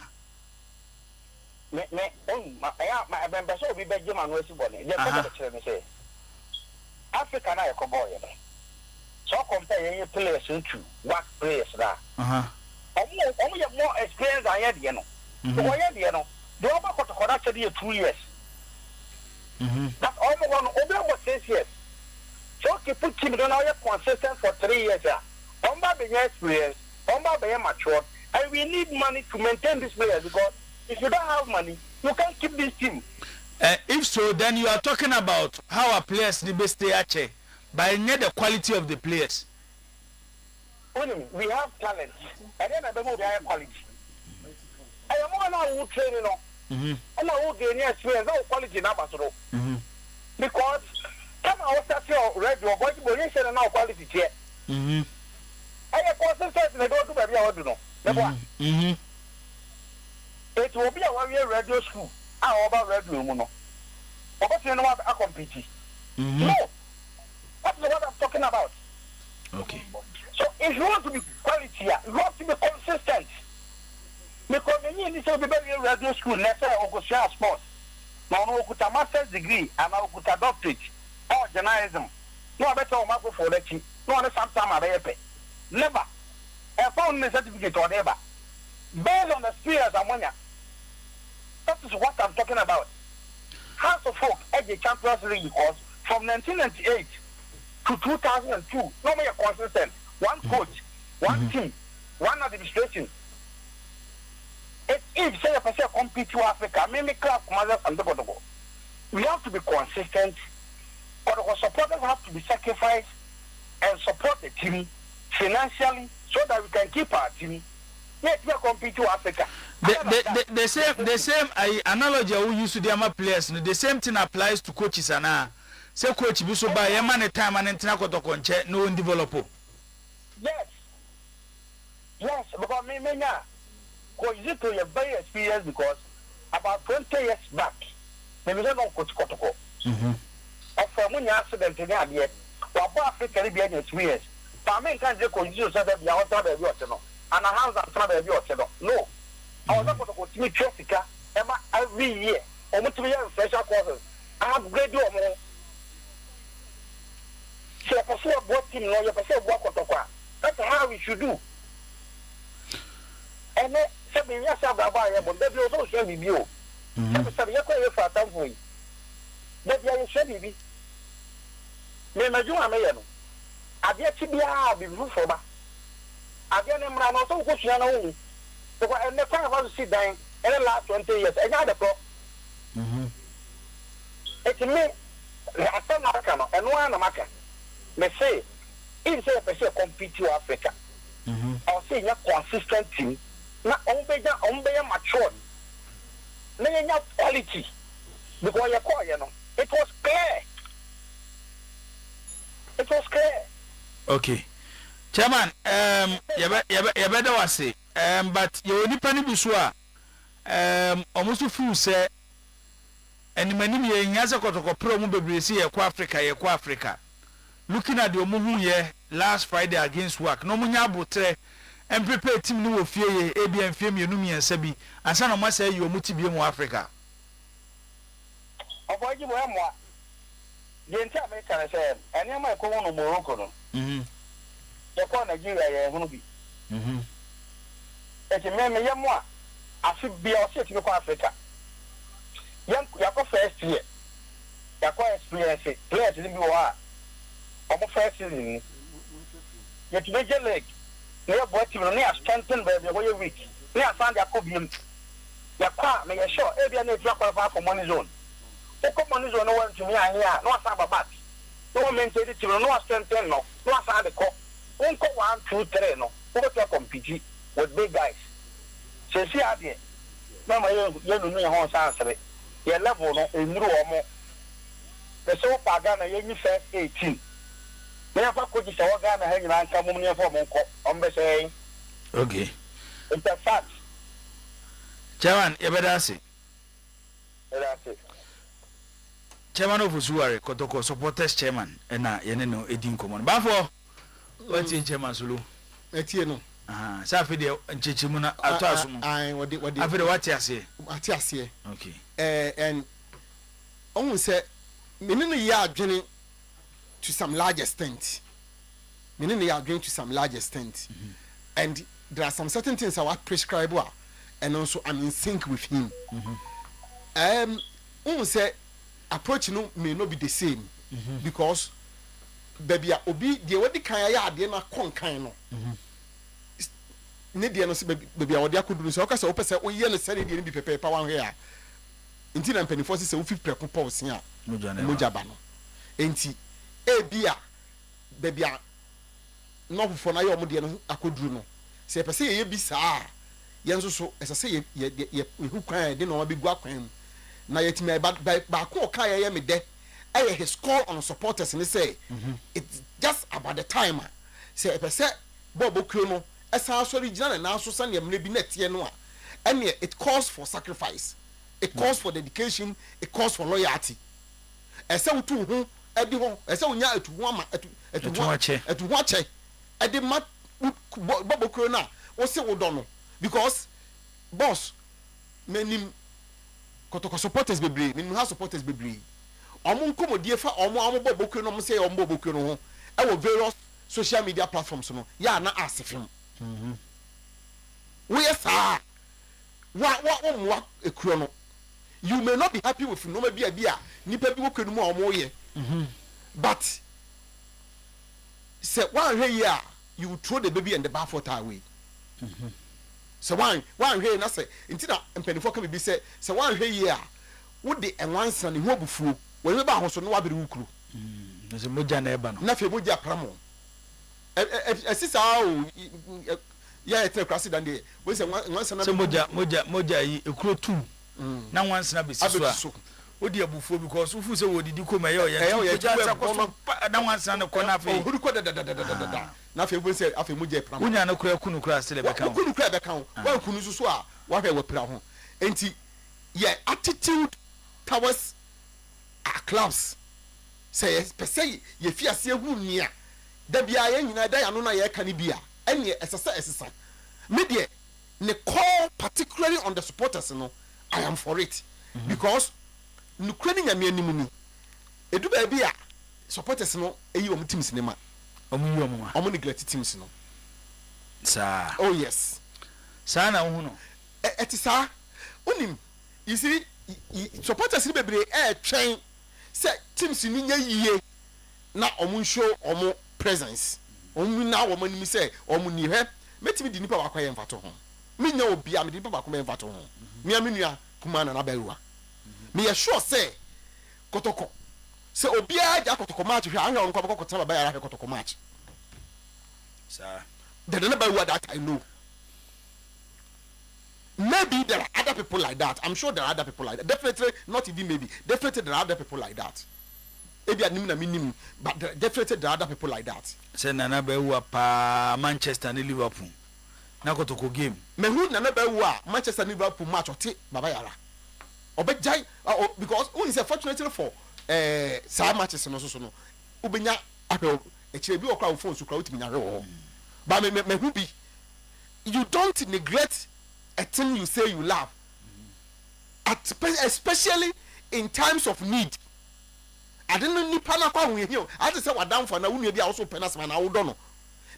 My member so be Belgium and West Bonny. Just say Africa na e ko boy. So compare any players into what players da. Omo you more experience than you dey no. So why you dey no? The over kotokoda say 2 years. That's almost one over 6 years. So keep put him down now consistent for 3 years. Omba be experience, Omba be mature, and we need money to maintain this player because if you don't have money, you can't keep this team. If so, then you are talking about how our players need to stay at by the quality of the players. We have talent, and then I don't know the higher quality. I am one who train, and I will gain experience, no quality numbers. Because come out of your radio, but you say now quality here. I am consistent in the go to baby. I don't know. It will be a 1 year radio school. How about radio? No, but you know what I compete. No, that's what I'm talking about. Okay. So if you want to be quality, you have to be consistent. Because you need to be very radio school. Let's say I go share sports. Now I go to master's degree and I go to doctorate or journalism. No, I better go for that. No, I sometimes I pay. Never. I found a certificate or never. Based on the experience I'm on. That is what I'm talking about. House of Folk at the Champions League because from 1998 to 2002, no more consistent. One coach, one team, one administration. If say a person compete with Africa, maybe club commanders and the we have to be consistent. But our supporters have to be sacrificed and support the team financially so that we can keep our team. Yet we compete with Africa. The same analogy we use to the players. The same thing applies to coaches and say coach be so by a man time and international no one develop. Yes, because me now. Because you to your very experience because about 20 years back, maybe they don't coach Kotoko. After when you accident in the year, Africa Caribbean experience. But I can't just coach you so that you are not a and a house and try to be no. I was not going to coach me Jessica every year. Almost 3 years special courses. I have grade you more. So you pursue a board team, you pursue a board Kotoko. That's how we should do. And then, something yes, I've got but there was also shall be you. Something you're quite for a time for you. That you shall be. Then you are mayor. I've yet to be a big roof for that. I've got them run also push your own. And the time I sit down in the last 20 years, another pro. It's me, a son of and one American. May say, if say a person compete to Africa, I'll say you're consistent team. Na ombeya matured. Na yenya quality. Because you call, you know. It was clear. It was clear. Okay. Chairman, you better was say. But you only penny busua. Almost full say. And many years ago, promo bebrisi Africa. Looking at the omuhu ye last Friday against work. No munya botre. And prepare team no fear ABN film you and Sebi and son of my say you multi-beam Africa. Avoid you more. The entire American said, and you might go on Morocco. The call Nigeria will be. It's a man, Yamwa. I should be also to Africa. Young Yako first year. Yako experience, players in the war. Almost first season. Yet major leg. We are watching on near strengthened by the way week. We are found a cobium. Your car may assure every drop of our money zone. The money zone no one to me here, no Saba bat. no maintain the team, no strengthen, no aside the call. Won't go 1, 2, 3, no. Who will compete with big guys? So, see, I did. No, my young horse answer. Your level, no, in more. The so far Ghana, you first 18. Therefore, could you say, Ghana hanging on some money for Monco? I'm saying, okay. It's a fact. Chairman, Ebedasi. That's it. Chairman of Usuari, Kotoko supporters chairman, and Yeneno Edin Common. Bafo, what's in Chairman Sulu? Etienne. Safi and Chichimuna, I what what you say? What you say? Okay. And almost said, meaning you are journey to some large extent. Meaning you are going to some large extent. And there are some certain things I want prescribe, and also I'm in sync with him. Almost say approach may not be the same because baby obi the way the kind ya de na kon kan no ne de no se baby o de akodu so ka se o pese o ye ne sare de ni bi pepe pa wan here nti na mpanifo se o fi preko pa o sen a moja ba no enti e bia baby a no fofo na ye o mo de no akodu no se pese ye bi saa ye nso so ese se ye hu kwan de no ma bi gu akwan na yetime ba ko ka ye me de his call on supporters and say it's just about the time say pese bobo kro no esa so original na so san yemre bi net ye no a and it calls for sacrifice, it calls for dedication, it calls for loyalty. Esa wutu hu edi ho esa unya etu ho ama etu ho ache edi ma bobo kro na wo se wo do no because boss menim kotoko supporters bebre menim ha supporters bebre omo nkomodie fa omo bobo no mo say omo bobo no ho e wo various social media platforms no ya na asefim we sa wa ekuro no you may not be happy with no bia nipa bi wokunu mu omo ye but say one here you throw the baby and the bathwater away so one here na say intina empenifo ka bibi say one here wo de enwansa ne ho bufuo we be ba ho so no wabere wukuru nse moja na eba no na fe moja pramo sisa o ya etre kwase dan de we say enwansa na moja yi ekuro tu na nwansa na besi so wo de abufuo because wo fu say wo didi koma ye o ye na nwansa na ko na fe huru ko da na fe bo say afi moja pramo unya na kura kunu kura sele beka kunu kura beka wa kunu so a wa hwe wo pra ho enti yeah attitude towards our clubs say per se ye fiase hu nia da bia ye nyina da ya no na ye ka ni bia ene esesa me de ne call particularly on the supporters no I am for it because no kwani nya me animu ni edu ba bia supporters no eyi o teams ne ma omu neglect teams no sa oh yes sa na hu no etisa unim you see supporters ni bebre twen say teams ni nya yiye na omu show omu presence omu na omu ni say omu ni he metimi di nipa wakwa ye mfato ho me nya obi am di nipa wakwa me mfato ho me amenu kuma na baruwa me ye sure say kotoko say obi aja kotoko match hwe anwa nko bakoko taba ba ya kotoko match sir the never word that I know. Maybe there are other people like that. I'm sure there are other people like that. Definitely, not even maybe. Definitely, there are other people like that. Maybe I mean, but definitely there are other people like that. Say Nana Bewa pa Manchester and Liverpool. Na kotoko game. Me who Nana Bewa Manchester and Liverpool match or take Baba Yara. Obejai because who is fortunately for some matches and also no. Ubenya apel e chebi okra phone so kra utimi nya ho. But me who be you don't neglect a thing you say you love, especially in times of need. I didn't need pana kwa hu here. I just say what down for na unu bia also penas man I don't know.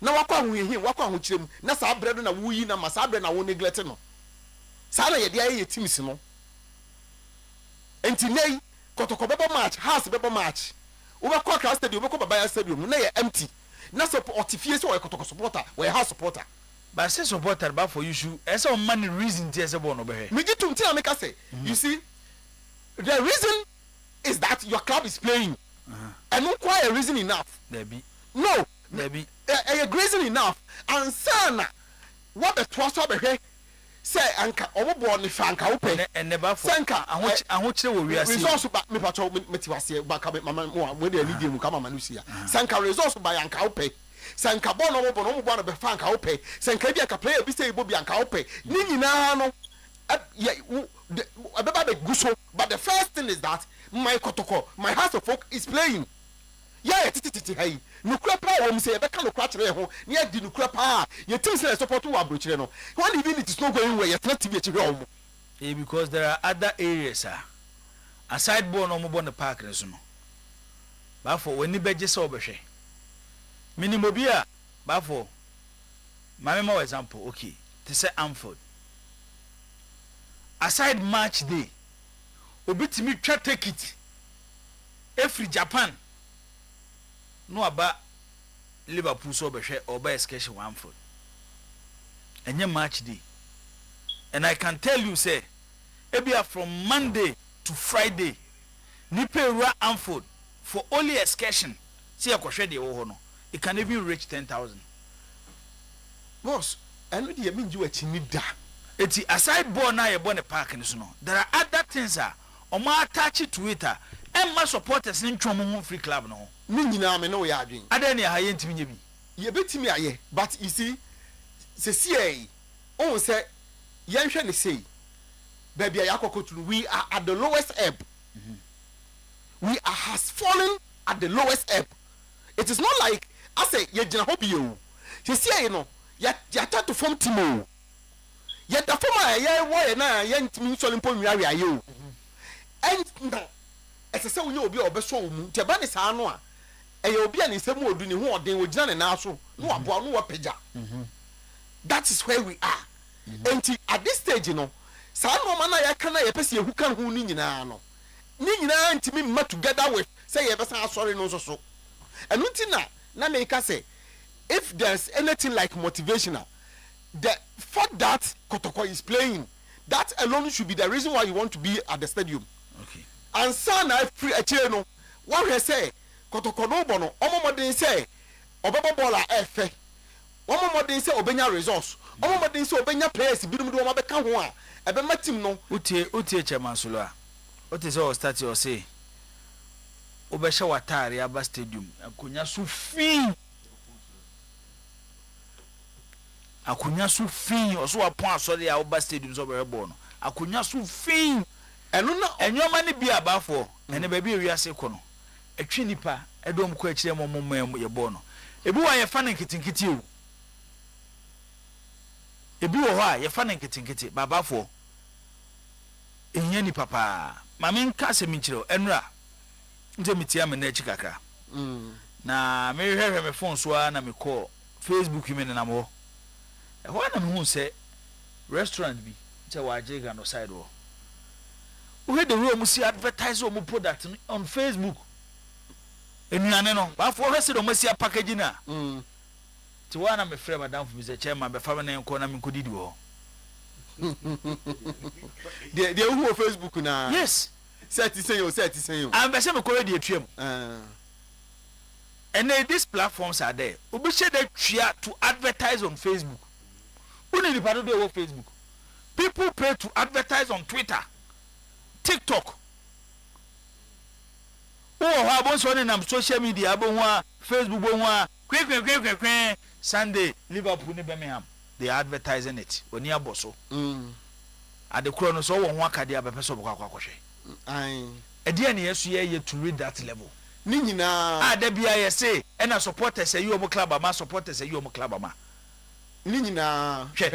Na wakwa hu here, wakwa hu chirem. Na sa bread na wuyi na masa bread na wo neglect no. Sa na ye dia ye teams no. Enti nei kotoko bebo match, house bebo match. Uba kwa class stadium, uba kwa Baba stadium, na ye empty. Na so otifie so we kotoko supporter, we house supporter. But say supporter ba for you should esa o man reason tie se bo no be he me gitu ntia make say you see the reason is that your club is playing And not quite a reason enough. No, maybe a reason enough. And sana, what the trust of a say, Anka, overborn if Anka open and never for Sanka. I want you to resource back me patrol Metiwasi back up Mamma when they need him come Manusia. Sanka resource by Anka ope. Sanka bono one of the Fanka ope. Sanka be a player, be say Bobby Anka ope. Nini no. About the guso, but the first thing is that my kotoko, my house of folk is playing. Yeah, hey, nuclear power, say, I can't catch the home, near the nuclear power. Your team says support to our Bruchino. One even it is not going where you're not to be at home. Because there are other areas, aside born on the park, but for when the badges over, Minimobia, but for my more example, okay, to say Amford. Aside March Day, obit me try take it. Every Japan, no about Liverpool so be or by excursion one foot. And your March Day. And I can tell you, say, ebia from Monday to Friday, Nipe Amford for only excursion. See a question the no. It can even reach 10,000. Boss, I know the mean you a chinida. It's aside born now, you're born a park in the there are other things, or more attached to it, and my supporters in Tromo Free Club. No, Minina, I know you are doing. I don't know how you intimidate me. You bet me, aye, but you see, CCA, oh, say, Yanshan say, baby, we are at the lowest ebb. We are has fallen at the lowest ebb. It is not like I say, you're hobby you. You see, you know, you're to form Timo. Yet the former why and I ain't mean so important area you. And as I say, we will be over so Japanese Hanua. A European is a more doing what they would done and also no peja. That is where we are. And at this stage, you know, some woman I can I who can who Nina no. Nina and me met together with say ever sorry no so. And Nutina, Nameka say, if there's anything like motivational. For that Kotoko is playing, that alone should be the reason why you want to be at the stadium. Okay. And son, I free a channel. What they say, Kotoko no bono, Omo they say, Obaba Bola F. Omo they say, Obenya resource. Omo they say, Obenya players, Bidu Mabeka Hua, Ebematim no. Utie Chairman Sula. What is all start or say? Obesha Watari, Abba Stadium, Akunya Sufi. Akunya so fin or so upon sorry our bus stadiums over a born. Akunya so fin and your money be about for and a baby we are secono. A chinipa, a dome question moment your bono. A boy a fanning kitty kitty. A boy you're fanning kitty baba for. In any papa, Mamin Casamincho, Enra. Intermitiam and Nechikaka. Na Mary have a phone swan and me call Facebook human and amo. One of whom say restaurant be tell why Jake on the sidewalk. We had the room see advertise or product on Facebook. And you know, but for us, don't see a packaging. To one of my friend, Madame Mr. Chairman, the family and Konami could do. The who Facebook now. Yes, set you. I'm the same already a trim. And these platforms are there. We should try to advertise on Facebook. Who need to do on Facebook? People pay to advertise on Twitter, TikTok. Oh, how about on social media? Facebook, quick, Sunday, Liverpool, Birmingham. They are advertising it. When you are bosso. At the Chronos, so one cadia by person of Quackwash. A dear yes, you to read that level. Nina, the BISA, and a supporter say you are a club, my supporters say you are a club. Nina, Visa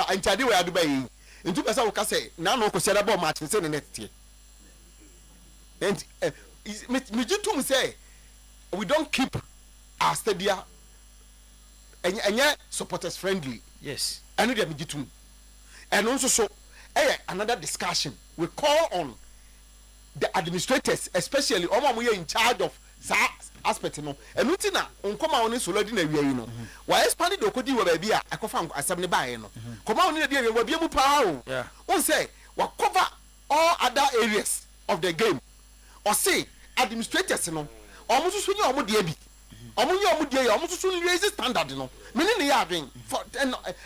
and Chadi were Dubai. In 2 person can say, now no question about match and send next year. And Mijitum say, we don't keep our stadia and yet supporters friendly. Yes, I know they are Mijitum. And also, so another discussion. We call on the administrators, especially Oma in charge of sa aspect no enu ti na nkoma woni solo di na wiye no wa expand the okodi wa ba bi a ekofa asem ne baaye no koma woni na di wa bi mu pa o won say wa cover all other areas of the game or say administrators no omo susu ni omo de bi omo ni omo de ya omo susu raise standard no meni ne ya adwen for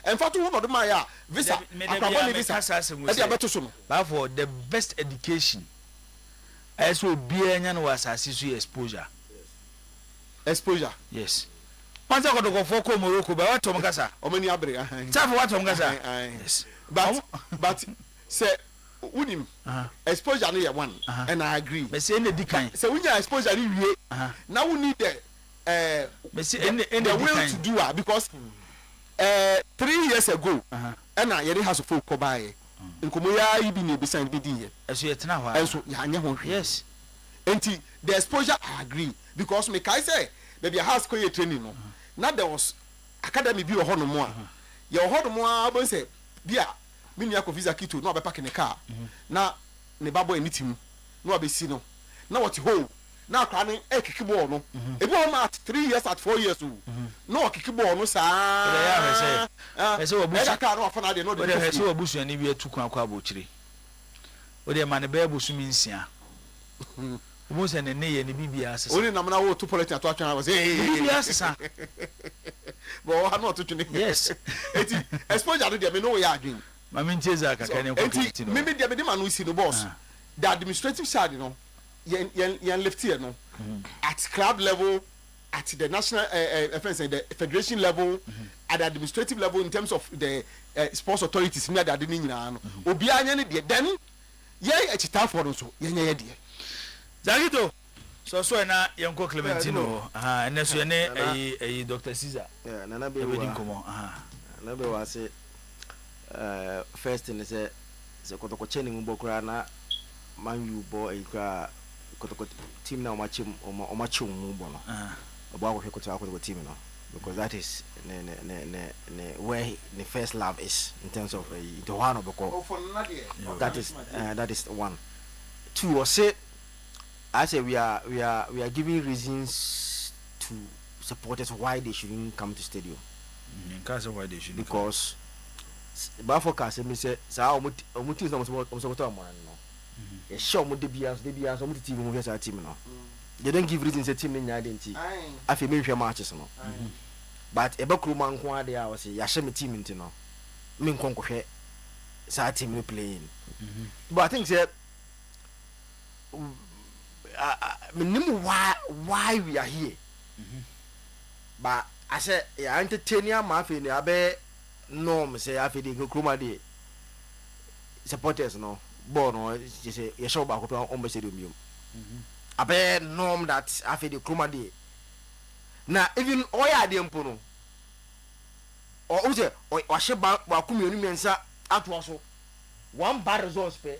en fato wo no de ma ya visa akwabo ni visa e dia beto so no for the best education as will be anya no asase so exposure yes panza ko do for ko Morocco ba wato mkasa omani abre tafu wato mkasa yes but say unim exposure no ye one and I agree me say na dikan say unya exposure ni wie now we need me say the will to do it because 3 years ago and I yeri has folk ko bae nkomo ya ibi ni besan bi di ye eso ye tena ho enso ya anya ho yes enti the exposure I agree because me kai say baby house ko ye training no na there was academy bi ho no mo a ye ho no mo a bo say bia mini akọ visa kito na obepa kene car na ne babo enitim na obesi no na what ho na akra ne ekiki ball no ebi o ma at 3 years at 4 years no okiki ball no sa e say obusu aka na ofo na de no de e say obusu ani bi atukun akọ abochire o de ma ne ba obusu mi nsia o se ne ye ne bibia asesa oni na wo to politics ato atwa was bibia asesa bo ha no to twene yes eti exposure de me no we adwin mami ntieza kaka ne enti mimi de me manu si no boss the administrative side no yen lift here no at club level at the national the federation level at the administrative level in terms of the sports authorities near that ni nyina no obi anya ne de then ye echita for no so ye nya de Zagito so na yenko Clementino ene so ne Dr. Caesar nana be wa na be wa say first in say kotoko cheni mbokura na man you boy kra kotoko team na omachim mu bo no obo akwo kotoko team no because that is where the first love is in terms of the one of that is one. Two or say I say we are giving reasons to supporters why they shouldn't come to stadium. Why they shouldn't because ba forecast me say sa omuti no support am no. E show mo de bia so mo TV mo via team no. They don't give reasons say team nya identity. Afi me hwe matches no. But e ba kro man ko ade a wo say ya hye me team nti no. Me nkonko hwe sa team no playing. But I think say why we are here. But I said yeah entertaining ma fe ni abe norm say afi de kroma de supporters no ball no say ye show ba ko on be stadium abe norm that afi de kroma de na even oya de mpo no o say o hye ba ku mienu mensa ato so one bad results pe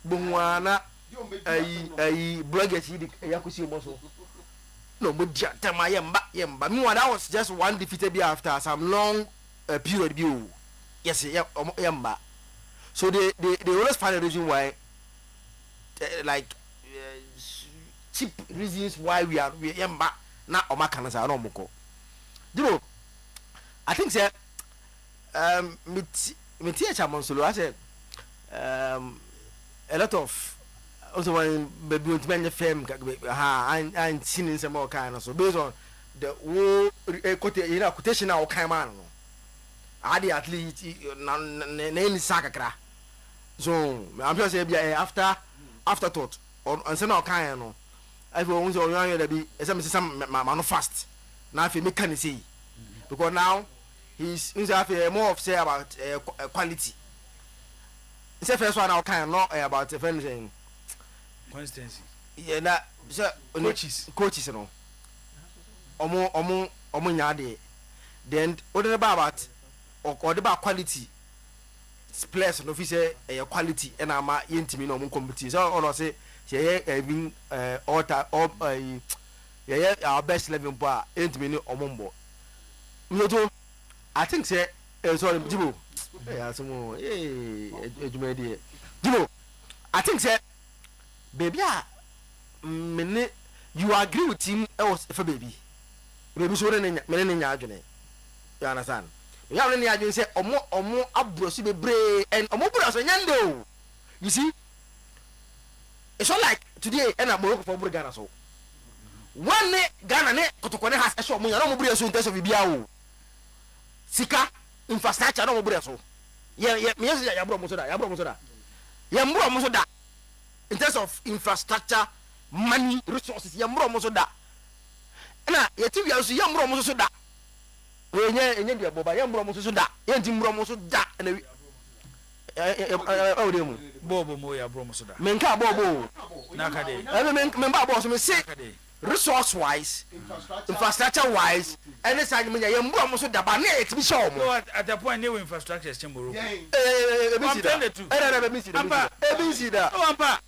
bonwana ay bloggers yi yakusi mo so no mo dia tema yemba me that was just one defeated be after some long period be yes yemba so they always find a reason why cheap reasons why we yemba na o maka na sa no moko you know I think say me tia chamon solo I say a lot of also when baby went to fame and seen some more kind of so based on the whole quotation now kind man no adi at least na any sakakra so I'm just say after thought on say now kind no I feel once on you there be some man fast now if me can say because now he's more of say about quality. Say first one now kind not about anything consistency. Yeah, na so coaches no. Omo nyade. Then what about or the about quality players no fi say quality and ama yentimi no mo compete. So on say having all our best 11 bar yentimi no omombo. Myoto I think say sorry Jibo. Yeah, some Jibo. I think say baby mene you agree with him for baby so many adwene you understand you have any adwene say omo abrosi bebre and omo bura so nyande you see it's not like today and Morocco for Ghana so one Ghana ne kotokone has a show mo bura so in terms of bibia sika infrastructure no bura so me say ya bro mo so da in terms of infrastructure money resources ya bro mo so da na yeti wi aso ya bro mo so da enye dia boba ya bro mo so da yenti bro mo so da na awdemu bobo mo ya bro mo so da menka bobo na ka de member boss me say resource wise infrastructure wise any side me ya bro mo so da ba na yeti bi show mo at the point new infrastructure is Morocco ebisi da ampa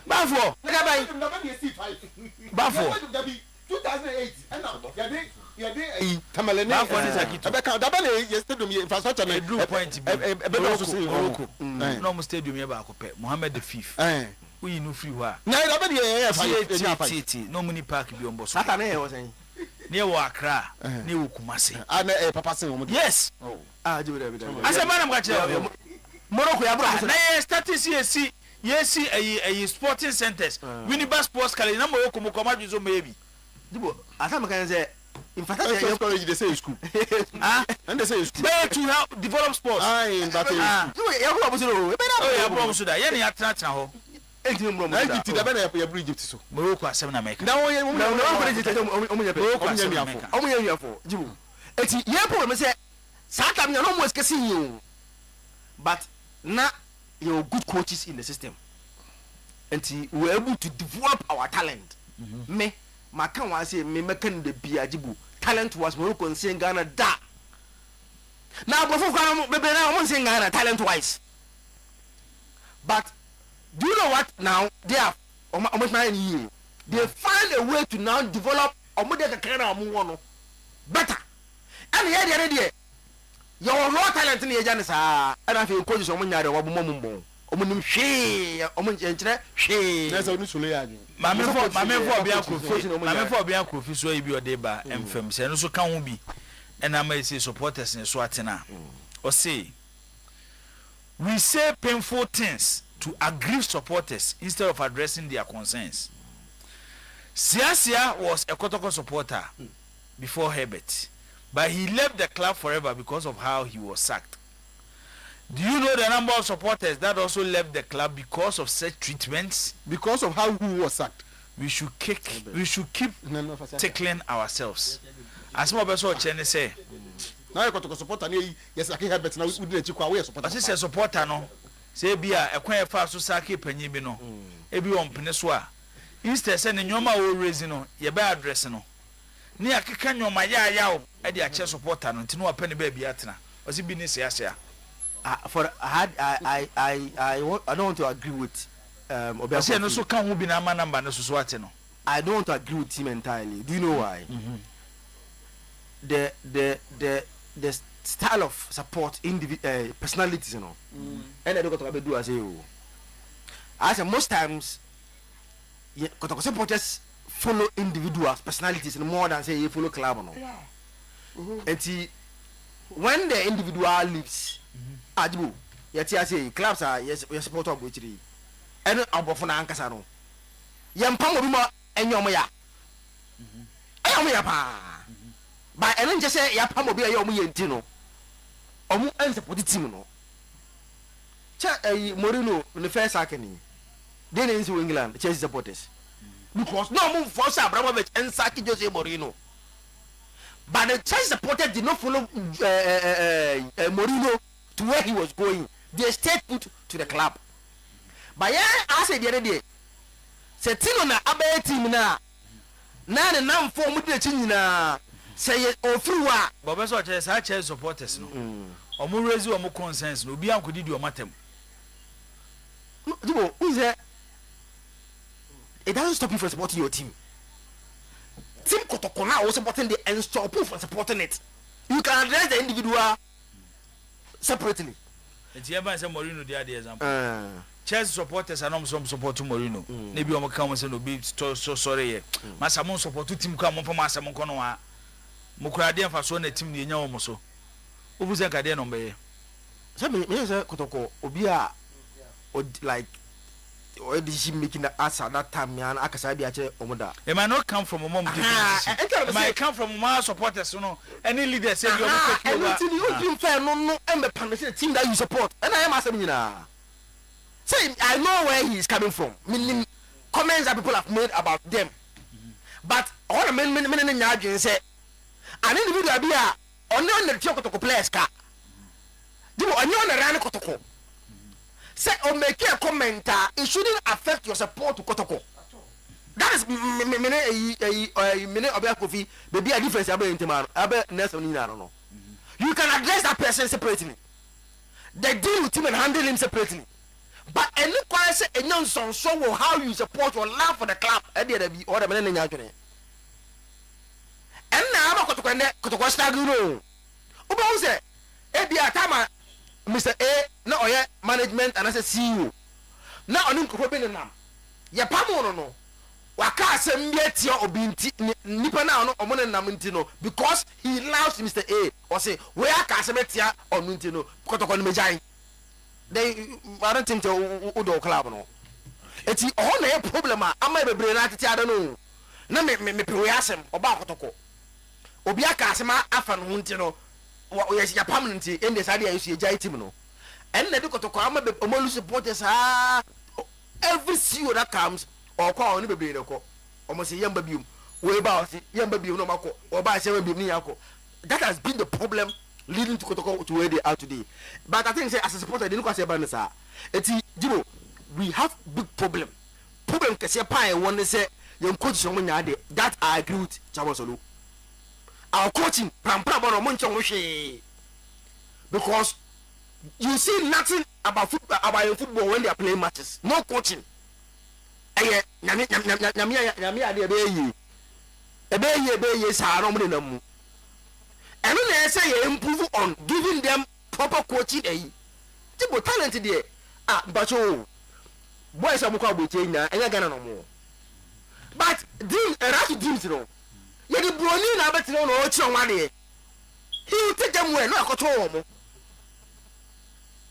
bafo bafo 2008 ya de tamalene bafo ni sakito abeka dabane stadium infrastructure na drew point Morocco no mo stadium ya ba akopɛ Mohammed V we no free wa na dabane ya fa no muni park bi on boso ata na ye wo sen ne wo Accra ne wo Kumasi na papa sen wo yes jibe ase manam ka kire Morocco ya bro na ye status yesi ayi sporting centers Winneba Sports College na Morocco mo koma juzo maybe jibo ata me kan say infrastructure you college they say school and they say school where to help develop sports in that jibo ya bro mo so ya bro mo so da ye ne ya tena ho enti bro mo so Egypt da bana ya bro Egypt so Morocco asem na make na wo ye na Egypt omo ya afo jibo eti ye problem say satam nya no mo skesi you but na your good coaches in the system and we were able to develop our talent me maka wa say me makan de biajibu talent was Morocco in Ghana da na bofo kwa bebe na mo in Ghana talent wise but do you know what now they are almost 9 years they find a way to now develop omo de kakra na omo no better and here the your raw talent ni eja ni sa ana fe coaches omo nyaare wo bomo mumbo omo nim hwe omo nkyere hwe na so ni solo ya ni mame fo bia kofi so ibi ode ba emfam se no so ka ho bi ena ma say supporters ni so atena o say we say painful things to aggrieve supporters instead of addressing their concerns. Siasia was a Kotoko supporter before Herbert, but he left the club forever because of how he was sacked. Do you know the number of supporters that also left the club because of such treatments? Because of how he was sacked. We should keep tickling ourselves. As more person Chen say. Now you Kotoko supporter yes I Herbert now we did a supporter. As a supporter no. Say bia e kwan fa so sake panyi bi no. Ebi won pene so a. Instead say nyoma wo raise no ye be address no. Ni akeka nyoma ya o e de a che supporter no ntino apane ba bi atena. Osi bi ni se for I don't want to agree with Obi say no so kan ho bi na ama number no so ate no. I don't want to agree with him entirely. Do you know why? The style of support personalities, you know. And I don't go to do as you. I say most times supporters follow individuals personalities more than say you follow club, no. And when the individual leaves, Ajibu, yet I say clubs are yes we support of which and abofuna ankasa no. Yampam obima enyomoya. Enyomoya pa. By and just say yapam obi ayomu yenti no. Omu en support team no. Cha Mourinho in the first second. Then in England, Chelsea supporters. Because no move for Abramovich and Saki Jose Mourinho. But the Chelsea supporters did not follow Mourinho to where he was going. They stayed put to the club. But yeah, I said the other day, say Tino na abe team na the nam form with the chin na say or through what. But so Chelsea supporters no. Omo raise omo concerns no. Obi an kodi di o matem. No, who is there? It doesn't stop you from supporting your team. Team Kotokona was supporting the and stop you from supporting it. You can address the individual separately. It's here by some Mourinho the example. Chelsea supporters are not some support to Mourinho. Maybe I'm come say no be so sorry. Masa mon support to team come from masa mon kono a. Mo kura dey fa so na team ni nya wo so. Obu se ka dey no be. Say me say kotoko obi a like or did she making the answer that time and akasa bi a che omoda. It might not come from a mom. It might come from my supporters, you know. Any leader say you are take over. Anything you team fair no and the team that you support. And I am asking you now. Say I know where he is coming from. Meaning comments that people have made about them. But all the men in say an individual be a on the Kotoko players car. Do on the Rana Kotoko. Say or make a comment, it shouldn't affect your support to Kotoko. That is minute of Kofi, maybe a difference about Intimano, about Nelson. I don't know. You can address that person separately. They deal with him and handle him separately. But any question, a young son, so how you support or love for the club, and the other be order men in the and now I'm going to go start. Ubo say, be a time, Mr. A, no, management, and I said, see you. Now I'm going to go. Ya pamo no. Waka sem yet your obinti nipa na no omone namintino because he loves Mr. A or say where ka semetia onuntino kotoko no mejai. They I don't think to udo club no. Eti oh na problem ama bebre na tete ada no. Na me pe we asem oba kotoko. Obi aka asema afa no ntino ya pam nti ende sade ayi su ejai team no. En na de kotoko ama be omolu supporters every CEO that comes or call on the baby almost a young baby way about young baby no mako or by 7 baby yako. That has been the problem leading to Kotoko to where they are today. But I think say as a supporter, they don't say banasa. It's Jibo, we have big problem kasi pa one say young coach someone yade. That I agree with Chabosolu. Our coaching because you see nothing about football when they are playing matches. No coaching. Aye, nyami ade ebe sa no mo na mu. Eno na say you improve on giving them proper coaching Tipo talent there. Bacho. Boys am kwa boche nya, enya Ghana no mo. But dream dreams no. Ye di broni na beti no o chi onwa de. He will take them well, no akoto mo.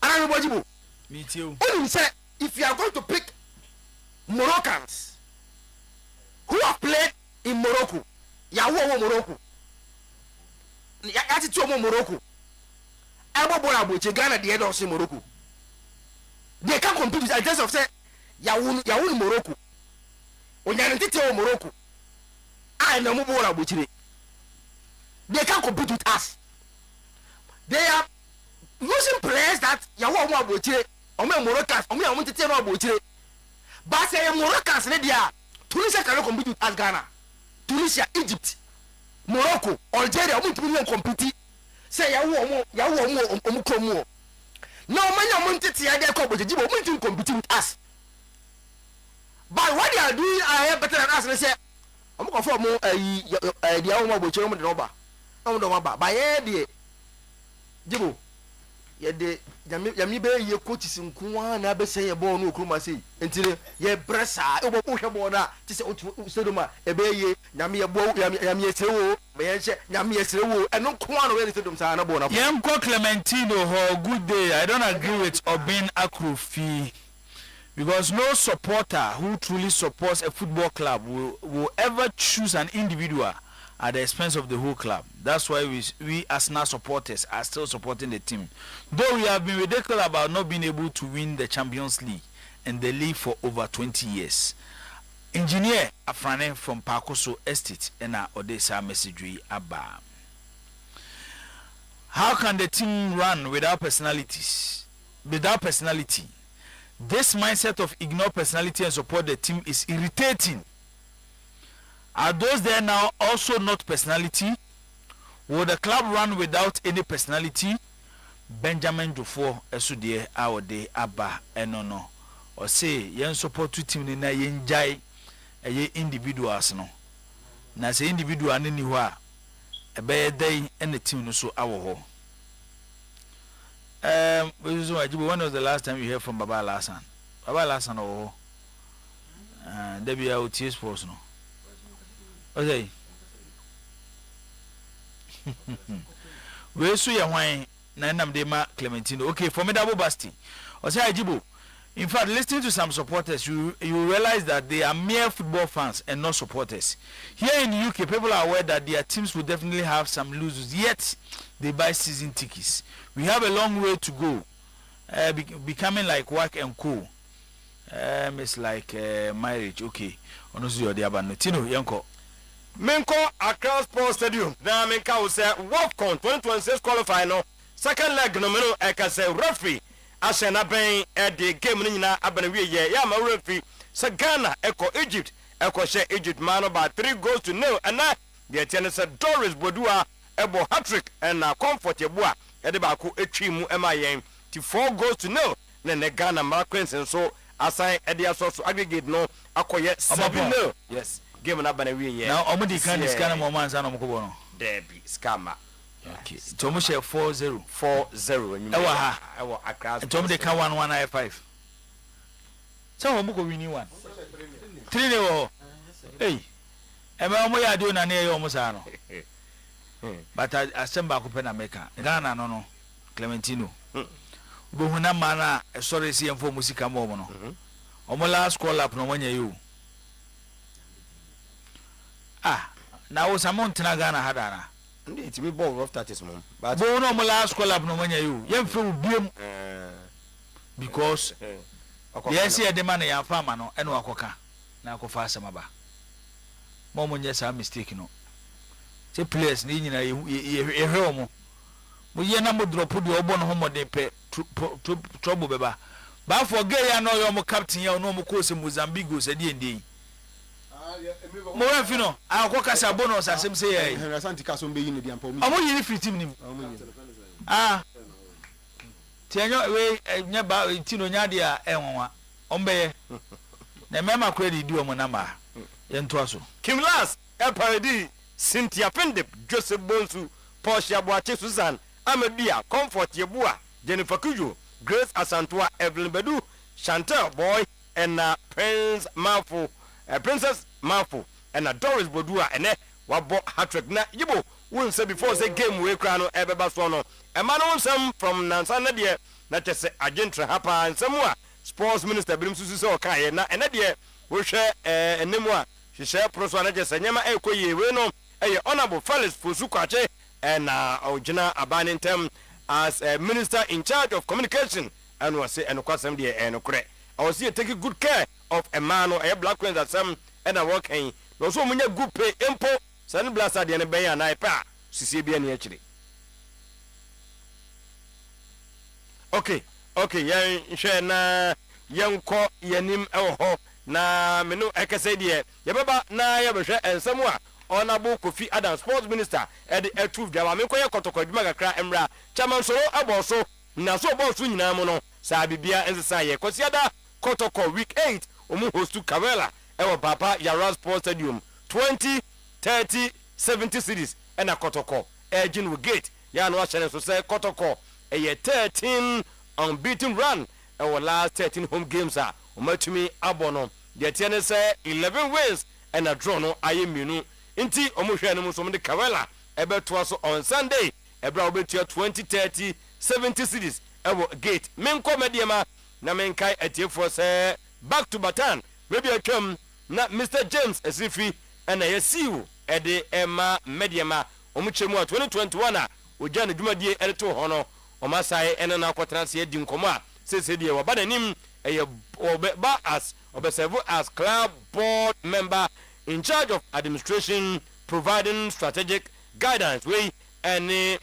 Ana bojibo. Me too. Only say if you are going to pick Moroccans who have played in Morocco, Yawo Morocco, Yati Morocco, Abobola Boche Ghana the head of Morocco. They can't compete with the terms of say Yawo Morocco. When you're in Morocco, I know Mobola Boche. They can't compete with us. They are using players that Yawo Boche, or Moroccans, or me I want to tell Boche. But say Moroccans there, Tunisia cannot compete with us Ghana. Tunisia, Egypt, Morocco, Algeria, we will compete. Say yawo omukromo. No man want to see their compete, you want to compete with us. But what they are doing I have better than us. They say I'm going for more the hour which you know about. By the Jibo. Yede yami be ye coaches nkuwa na be say ye ball no kroma say entire ye bressa e bo hwe ball na ti say stadium e be ye yami ye ball yami ye sewo be ye hye yami ye sewo eno nkuwa no we stadium sa na ball na Yenko Clementino ho good day. I don't agree with Obin Akrofi because no supporter who truly supports a football club will ever choose an individual at the expense of the whole club. That's why we Arsenal supporters are still supporting the team. Though we have been ridiculous about not being able to win the Champions League and the league for over 20 years. Engineer Afrane from Pakoso Estate and our Odessa message Abba. How can the team run without personalities? Without personality? This mindset of ignore personality and support the team is irritating. Are those there now also not personality? Will the club run without any personality? Benjamin Dufour Esudie Awode Abba Enono. Or say yen support to team na yen jai ye individuals no. Na say individual ni wa ebe day and the team no so awo ho. When was the last time you heard from Baba Lasan? Baba last no. Debbie out tears sports no. Okay. We so ya hwan na nam de ma Clementino. Okay, formidable Basti. Ose Ajibo. In fact, listening to some supporters, you realize that they are mere football fans and not supporters. Here in the UK, people are aware that their teams will definitely have some losers, yet they buy season tickets. We have a long way to go, becoming like work and co. It's like marriage. Okay, honestly, you're the Abanotino, Yanko. Menko Accra Sports Stadium. Now Menka will say WAFCON 2026 qualifying no second leg no meno eka say referee Ashena ben the game ni nyina abanawie ye ya ma referee say Ghana eko Egypt eko share Egypt man by 3-0 and na the tiene say Doris Bodua ebo hat-trick and na comfort yeboa e de ba ko etwi mu ema yen ti 4-0 na Ghana Marquins so assign e de aso aggregate no akoye 7-0 yes game na banawie ye now omudi kan is Ghana mo man no mkobo no Debbie scammer. Okay. Tomu share 40. Ewa ha. Ewa Accra. Tomu de kan 1195. So wo muko wini 1. 3 ne wo. Hey. Ema omo ya de na na ye omo sa no. But asemba ko pe na meka. Ghana no Clementino. Bo huna mana sorry si enfo musika mo no. Omo last call up no wanya you. Na wo samon tena Ghana hadana. It be ball of that is mom. But bo no mo last call up no wanya you. Yem fe ubiem. Because yes here the man ya farmer no eno akoka na akofa asema ba. Mo mo nyesa mistake no. Say players ni nyina ye hwe omo. Mo ye na mo drop de obo no homo de pe trouble beba. Ba for gay ya no yo mo captain ya no mo ko se Mozambique go se de ndey. Mo wa fino akoka sa bonus asem say ye. Asante ka so mbe yi ne dia mpa omo yiri free team nim. Tianyo we nya ba tino nya dia enwa ombe na mema credit di omo na ma ye nto aso Kim Last Eparadi Cynthia Pendep Joseph Bonsu Portia Boache Susan Amedia Comfort Yebua Jennifer Kujo Grace Asantua Evelyn Bedu Chantel Boy and Princess Mafu and Doris Bodua and wabo hat-trick na yibo won say before say game we kra no ebeba so no e ma no nsem from Nansana de na chese agentra hapa nsemu a sports minister birim susu se okaye na ene de wo hwe enemu a hwehwe proso na chese nyema ekoye we no eye honorable Felix Fosukwache na ogina abanentem as a minister in charge of communication and was say enokwasem de enokre I was here taking good care of a man or a black queen that some and a working no so munya good pay impo san blasta de ne ben na ipa sisi bia ne akire okay yan hwe na yanko yanim ewo na menu ekese de yebeba na yebehwe ensemu a honorable Kofi Adam sports minister ede etuv de wa menko ye kotokwaduma kakra emra chairman so aboso na so boso nyina mu no sa bibia ensesa ye kosiada kotoko week 8 omu hostu Kawela ewo Papa Yara Sports Stadium 20 30 70 cities ena kotoko Eugene Adu Gate ya no achane so say kotoko eye 13 unbeaten run ewo last 13 home games a omatumi abono de tiene say 11 wins and a draw no ayeminu nti omuhwe no so de Kawela ebeto so on Sunday ebra obetua 20 30 70 cities ewo gate menko mediema na menkai atiefo say back to Batan maybe atwam na Mr James Esifi na yesiu ede ema mediema omuchemu 2021 a oja na dwumadie ereto ho no omasai ene na akwotranse edi nkomo a sese die wabananim eye ba as obeserve as club board member in charge of administration providing strategic guidance we any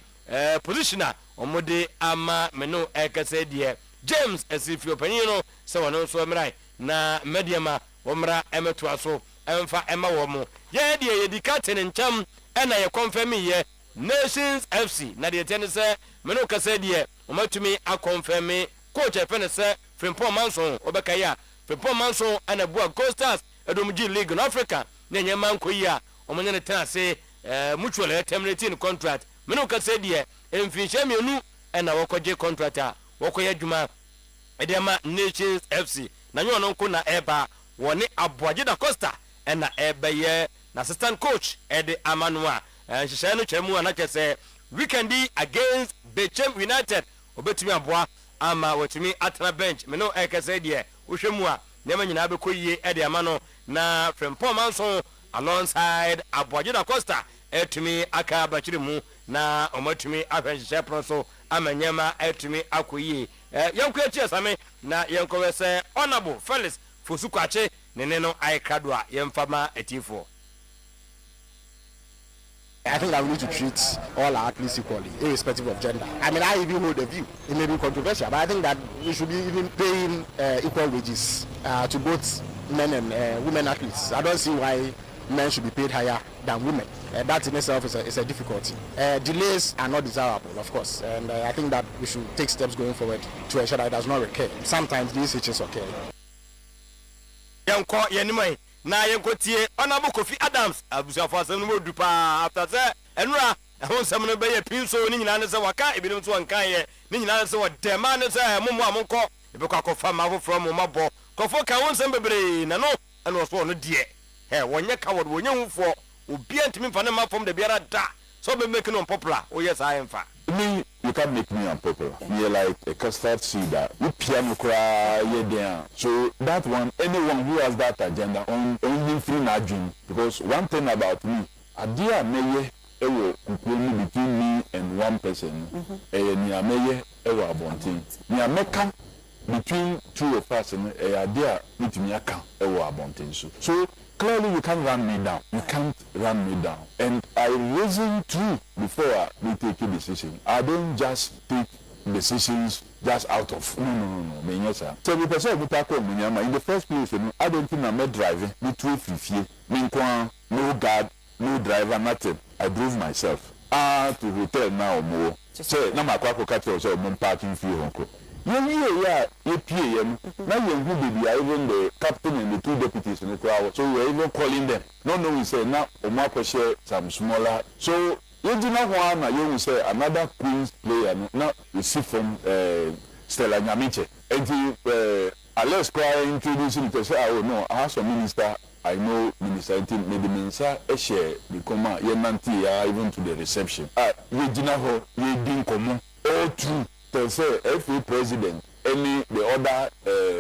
positioner omode ama meno ekase die James Esifi opanino se wono so emrai na mediema womra emeto aso emfa ema womo ye die yedika tenencham ena ye confirm ye Nations FC na de tene se meno kase die omatumi a confirm coach efene se Frimpong Manson obekaya Frimpong Manson ana bua Coasters edomji league in Africa na nyema nkoyi a omonye ne tenase mutual terminating contract meno kase die emfinche mienu ena wokoje contract a wokoye dwuma edema Nations FC na nyo no nko na eba woni Aboagye da Costa na ebeye na assistant coach ede amanua nhyehyɛ no twemu ana kese weekend against Bechem United obetumi aboa ama watumi atena bench me no ekese de wohwemu a nema nyina bekoyie ede amano na Frempong Manso alongside Aboagye da Costa etumi aka bachiri mu na omatumi ahwenhyehyɛ pro so amanyema etumi akoyie yanko echiasame na yanko wese honorable Felix Fosukwache nene no aikradwa yemfama etifo. I think that we need to treat all our athletes equally, irrespective of gender. I mean, I even hold a view. It may be controversial, but I think that we should be even paying equal wages to both men and women athletes. I don't see why men should be paid higher than women. That in itself is a difficulty. Delays are not desirable, of course, and I think that we should take steps going forward to ensure that it does not recur. Sometimes these issues occur. Yanko yenimai na yanko tie Honorable Kofi Adams abusuafo asem no modu pa after say enura ehon sem no be ye pinso ni nyina ne se waka ebinom so nkan ye ni nyina ne se wodema ne se momo amonko ebekwa kofa mavo from mabo kofo kan won sem bebre na no eno so no die wonye ka wod wonye hufo obi antimi mfa ne ma from the biara da so be make no unpopular o yes I am fa me. You can't make me unpopular. You're like a custard seeder. You piano cry, you're there. So that one, anyone who has that agenda, only free margin. Because one thing about me, a dear mayor, between me and one person, near mayor, ever abonting. Near Mecca, between two of us, and a dear, with me, ever abonting. So clearly, you can't run me down. You can't run me down. And I reason through before we take a decision. I don't just take decisions just out of no. So we person we talk in the first place, I don't think I'm driving. Me too free. No guard, no driver, nothing. I drove myself. To hotel now more. Say na makwako catch so mon parking fee honko. You APM, now even the captain and the two deputies in the crowd, so we're even calling them. No, we say now, Omako share some smaller. So, you do not want you will say another Queen's player, now you see from Stella Nyamiche. And he, let's try introducing to say, oh no, I have some minister, I know Minister, maybe Minister, a share, become a Yemanti, even to the reception. You do not have, you didn't come, all true. To say FA president, any the other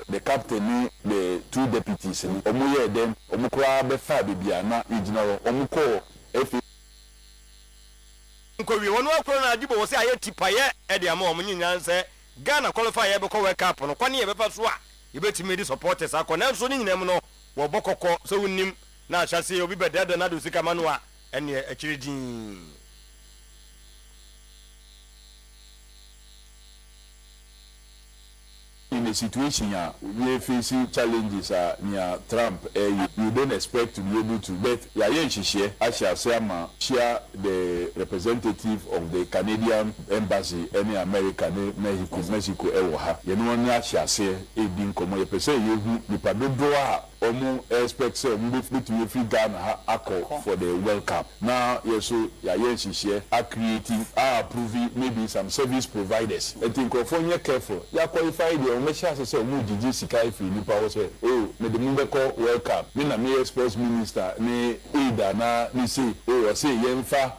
the captain, the two deputies, omuye them, omukwa befa bibiana, ijina omuko FA. Nko wi wonu akoro na ajibo wo se aye tipaye e de ama omunyinya nse Ghana qualify ye beko World Cup no kwani ye befa so a ye betimi di supporters akona nso ni nyinam no wo bokoko so wonnim na ahase obi bedada na do sika manu a ene akiridin. In a situation we facing challenges near Trump, you don't expect to be able to. But I shall share the representative of the Canadian embassy, any American, Mexico, Ewoha. You know, I shall say, being common, you say, you pardon. Omo expect say to free Ghana for the World Cup. Now yes, so share are creating, are approving maybe some service providers. I think of when you're careful, you qualify the measure say omo GG sika if you power say me the member call World Cup. Me na me sports minister me either na me say say yemfa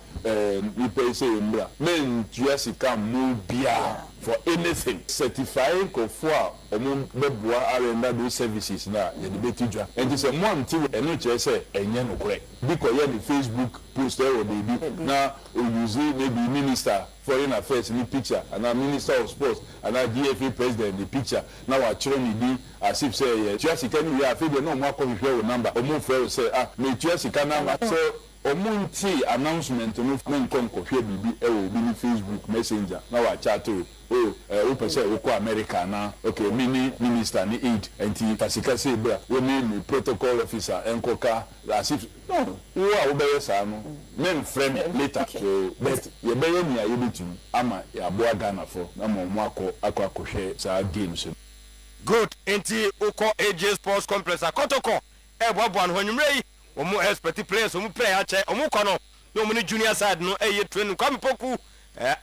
we pay say mbra. Men sika mo bia for anything certifying for omo beboa arenda those services na ye the betidwa and it's a one thing and no say enye no correct because you the Facebook post there or baby na o use maybe minister foreign affairs in the picture and a minister of sports and a DFA president in the picture now a children be as if say just can we have no more come number omo fair say me just can number so omunti announcement no men kon kohwe bibi e wo bi ni Facebook messenger na wa chat we person we ko America na okay mini minister ni aid enti kasika say bra we ni protocol officer enkoka as if no wo a wo be say no men friend later so but ye be ni ayi bitum ama ya boa Ghana for na mo akohwe sa games good enti uko AJ Sports Complex akotoko e boaboa no hwanyumrei omo expert players omo play ache omo kono no omo ni junior side no eye training kwame poku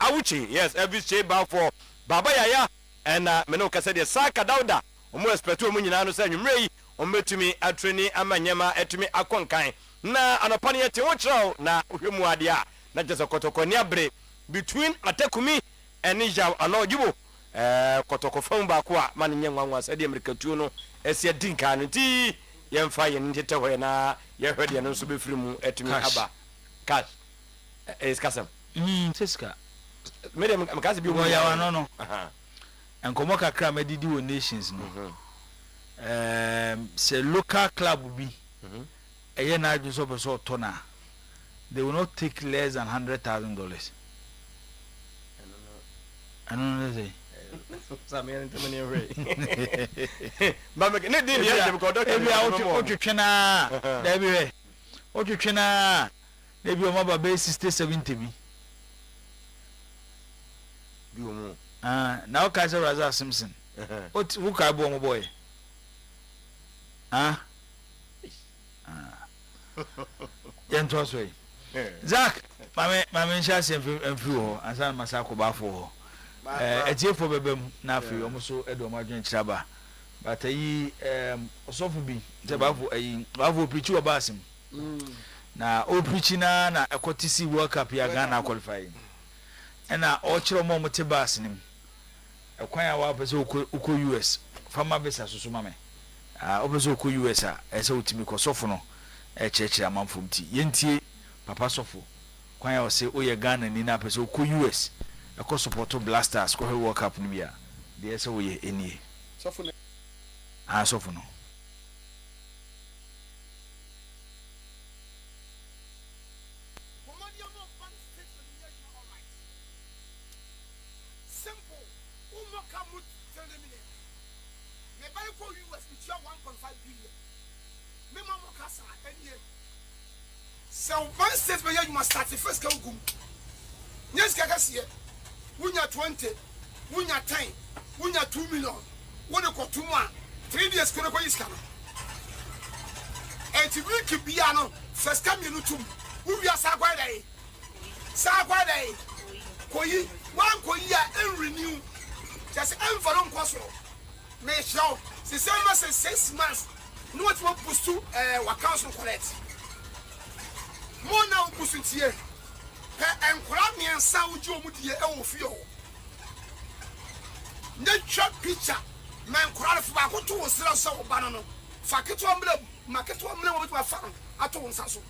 awuchi yes every stay back for baba yaya and me no kase de saka dauda omo expect omo nyina no say nwumre yi omo betumi atreni amanyema etumi akonkan na anopa ne yete wo kyerɛw na ohwemu ade a na jese kotokoni abre between Atakumi and Jaw Anojibo kotoko fam ba ko a man nyanwanwa sɛ de Amerikatu no ɛse dinka no ti yɛmfa yɛn ntete hɔ na yɛhwɛ no nso befiri mu etumi aba cash kasam Siska medem makase bi wo ya wa no enkomo kakra medidi wo nations no say local club bi eye na aju so person tona they will not take less than $100,000. I don't know say Samuel ntemani we ba me ne din ya dem ko doctor ebi a otwetwena da bi we otwetwena na bi o ma ba 60-70 bi omo na o ka say Razak Simpson who ka bo mo boy yento so yi Zak mame ncha se mfi ho ansa masako ba fo ho etiefo bebem na afi omo so edo ma dwen kiraba but ayi osofu bi se ba fo preach o basim na o preach na ekotisi World Cup ya Ghana qualify na o kire mo te bas nim ekwan ya wa pese uko US fama besa susu mame o pese uko US a ese utimi ko sofu no chechire amanfom ti yentie papa sofo kwan ya o se o ye Ghana ni na pese uko US eko support Blasters ko World Cup ni bia de ese wo ye enie sofo no sofo no So one state where you must start the first go. Yes, Gagasia. Wunya 20, Wunya 10, Wunya 2 million. One of 2 months. 3 years can go iskana. And to make it piano, first come you to who we are Sagway. Sagway. Koyi, one Koya and renew. Just envelope Cosro. May show the same as 6 months. No what will pursue what council collect. More now pushing here. And Krami and Saudi Mudi Elfio. Nature picture. Man, crowd for Baku to sell so banana. Faketo market 1 million with my farm. I told Sasso.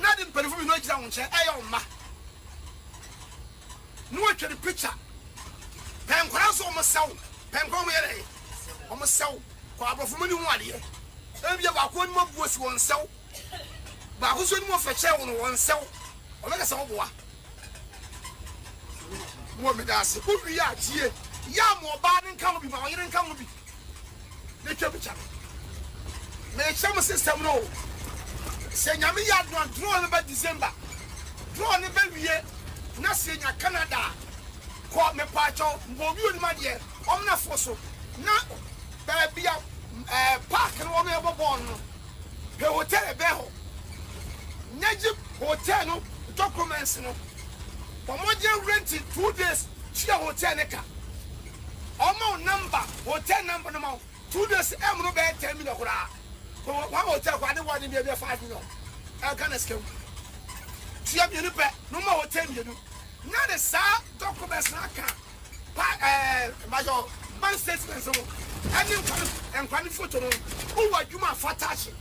Nothing but if we know down chair. Ma. No to the picture. Pen crowds almost sell. Pen come here. Almost sell. Crowd of money 1 year. If you have 1 more was 1 sell. But who's any more for chair on 1 cell? Or make us all boy. Woman, that's who we are here. Yam or bad and come be my and come be. The temperature. May some system know. Say, Yami not drawn about December. Drawn a baby year. Nothing at Canada. Caught me pacho, Bobu and my dear. Omna Fosso. Now, there be a park and one ever born. The hotel bell. Najib hotel documents no. Pomoje rented 2 days chia hotel neka. Omo number hotel number no 2 days em no be 10 million kura. One hotel kwa de one be 5 million. I can escape. Chia bi no pe no ma hotel bi no. Na the sa documents na ka. Major bank statements no. Any kwani photo no. Who wa juma fatachi.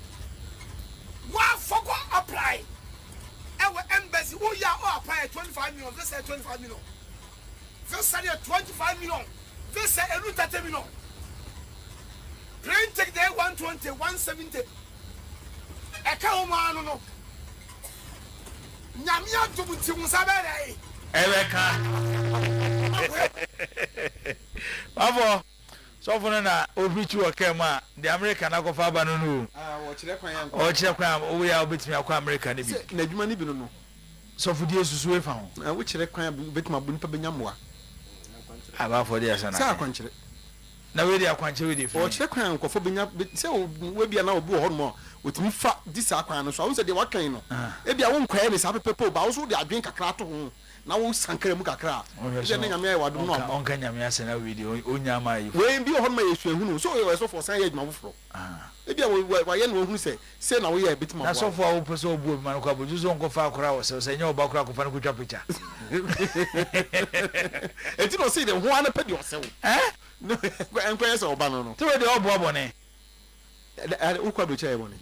What for apply? Our embassy, who ya apply 25 million, this say 25 million. This say 25 million. This say 30 million. Plane take there 120, 170. Eka man no. Nyamia to buti musabere. Eweka. Babo. So for na obichu okema the American akofa ba no no wo kire kwan yan o kire kwan o we ya obetimi akwa America ne bi na adwuma ne bi no so for die susu we fa ho wo kire kwan betima bu nipa benyamoa aba for die sana sa kwan kire na we dia kwan kire we dey fi o kire kwan nkofo benya se we bia na obu ho no otimi fa this akwan no so I say the what kind no e bia won kwae ne sa pepepo ba wo so de adwen kakra to ho na wo sankara mu kakra e ne nyame ayi wadom no onka nyame ase na video onya ma yi we bi ho ma yesu ehunu so we so for san ye djuma foforo e bia wa ye no ehunu say na wo ye bitima na so for wo person obu ma no kwa boju so nko fa akora wo se nya oba akora ko fa no kutwa picture e ti no say the ho ana pe de osewo no enko ye so oba no ti we de obo ne ukwa do chae bone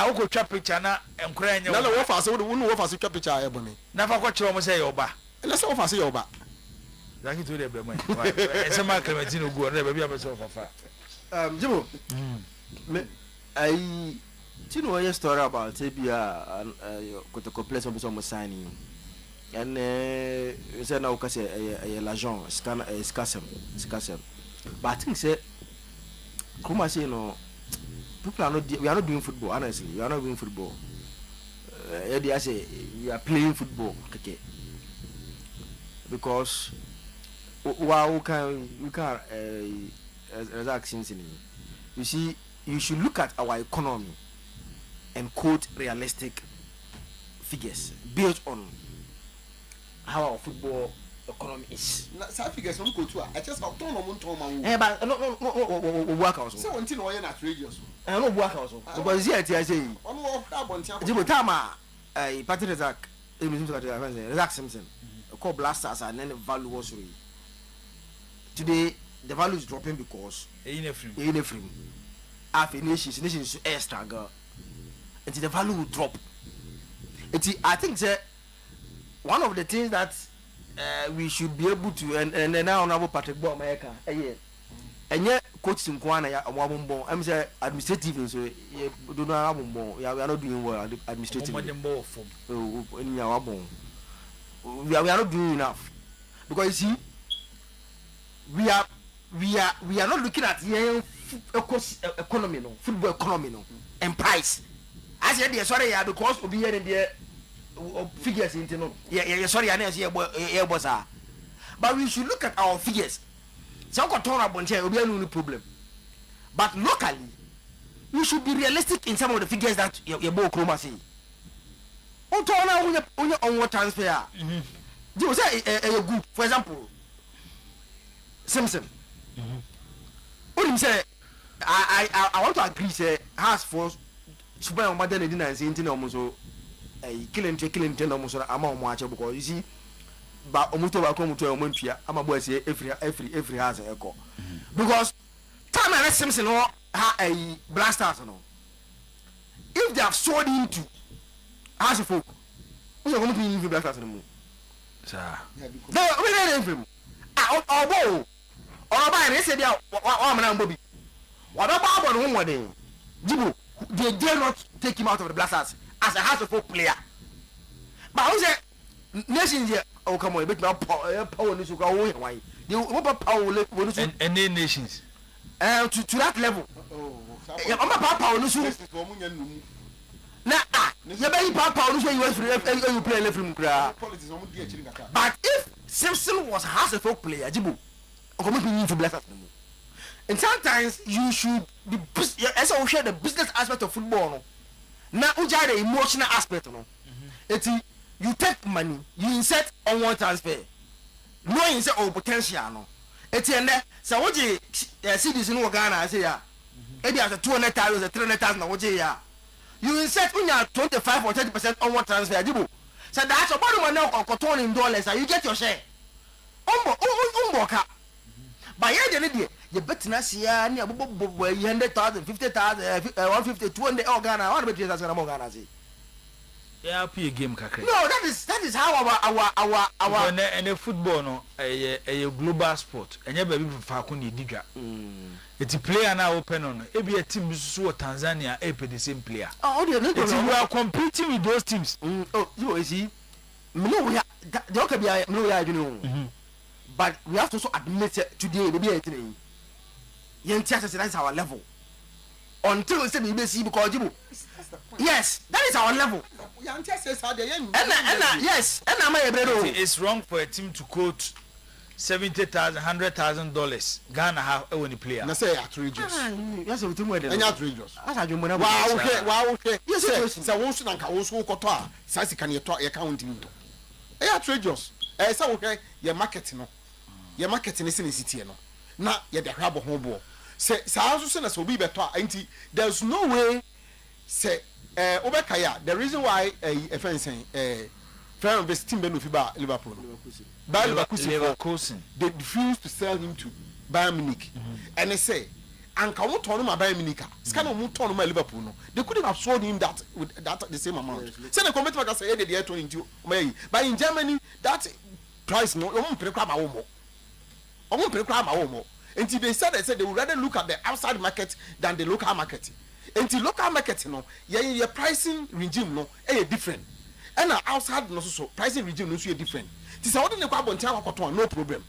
uko twa picture na enkora nya na wo fa so wo fa so twa picture aye bone na fa ko kire mo say ye oba na so wo fa so ye oba zaki to de be mo ese ma Clementine ogu na be bia be so fa Jibo me I tino ye story about bia kotoko place on so signing and say na ukase l'agent scasem but I think say come say no people are not we are not doing football honestly we are not doing football I say we are playing football okay because wow can relax you see you should look at our economy and quote realistic figures based on how our football economy is. Sa figures no go to I just don't know monton man. But no work also. So until no na radio so. No work also. Because here I say. Ono wo fra bontia. Jibo tama Patrick Razak, Razak Simpson. Call blasters and then the value was really. Today the value is dropping because in frame. After nations extra girl. Until the value will drop. I think that one of the things that we should be able to and now honorable Patrick Bo America and yet coach in Kwana ya amwabombo I'm say administrative so do not amwabombo we are not doing well administratively we are not doing enough because you see we are not looking at the economy no football economy no and price as yet the sorry because obi here there figures into no sorry I never see but we should look at our figures so ko turn up bonche obi no problem but locally we should be realistic in some of the figures that your boy Kroma say on turn on what transfer you say a group for example Simpson what say I want to agree say has for super on modern and saying almost killing almost amount because you see but almost over come to a month I'm boy say every has a echo because time and Simpson or a blasters no if they have sold into as a folk we are going to be blasters anymore sir no we don't even or buy they say they are Bobby what about one day Jibo they dare not take him out of the blasters as a house of folk player but who say nations here oh come on bit power no so go why they over power and nations to that level I'm a power no so na you be power no so you play left from kra but if Simpson was house of folk player Jibo come be for blasters and sometimes you should be as I share the business aspect of football now the emotional aspect no you take money you insert on one transfer no insert or potential no and then so what you see this in Ghana say ya maybe after 200,000 300,000 what you insert on your 25 or 30% on one transfer Jibo so that's about money or turn in dollars and you get your share but yeah the you bet na sia ni abobo 100,000 50,000 150 200 Ghana what bet you as Ghana say yeah play game kakre no that is how our and the football no a global sport enya ba bi fa ko ne digwa eti player na open on e be a team so Tanzania e pe the same player we are competing with those teams you see me no we the okay be me no we are you but we have to also admit today we be eating that's our level until we say we see because yes that is our level yes and am I it's wrong for a team to quote $70,000, $100,000 Ghana have any player. Na say outrageous. Yes, we tell Any outrageous. As I do when Wow, okay. Yes, Say won so na nka won so koto a sai kan ye to ye count him to. Outrageous. Say okay, your market no. Your market ni se city no. Na ye de hwabo ho bo. Say also say na so bi beto a nti there's no way say obekaya the reason why offense Fair team Ben Fiba Liverpool. Leverkusen. They refused to sell him to Bayern Munich. And they say, and can we turn my Bayern Munich? Scan on turn my Liverpool. No. They couldn't have sold him that with that the same amount. Send a commitment as I said the year 22 May. But in Germany, that price no won't pay crab homo. I won't pay crab homo. Until they said they would rather look at the outside market than the local market. Until local market, you know, your pricing regime no different. And outside no so pricing regime no so different. This is what they call no problem.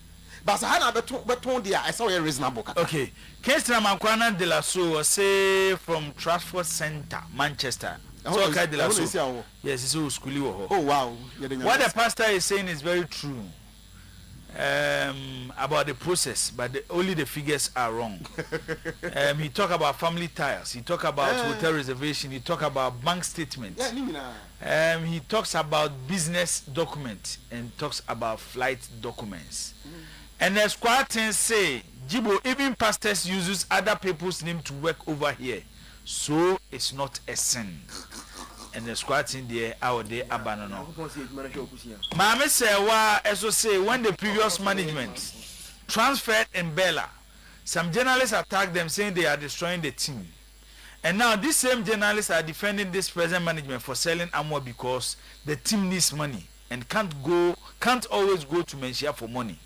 But I had beton there. I saw a reasonable. Okay, Kestra Mankwana de la So say from Trafford Center, Manchester. So okay, de la So. Yes, it's all school. Oh wow! What the pastor is saying is very true. About the process, but only the figures are wrong. He talk about family ties, he talk about hotel reservation, he talk about bank statement, he talks about business document and talks about flight documents. And the squad things say, Jibo, even pastors uses other people's name to work over here, so it's not a sin. And the squad in there out there abandoned. Mama say wa as say when the previous management transferred in Bella, some journalists attacked them saying they are destroying the team. And now these same journalists are defending this present management for selling ammo because the team needs money and can't always go to Menchia for money.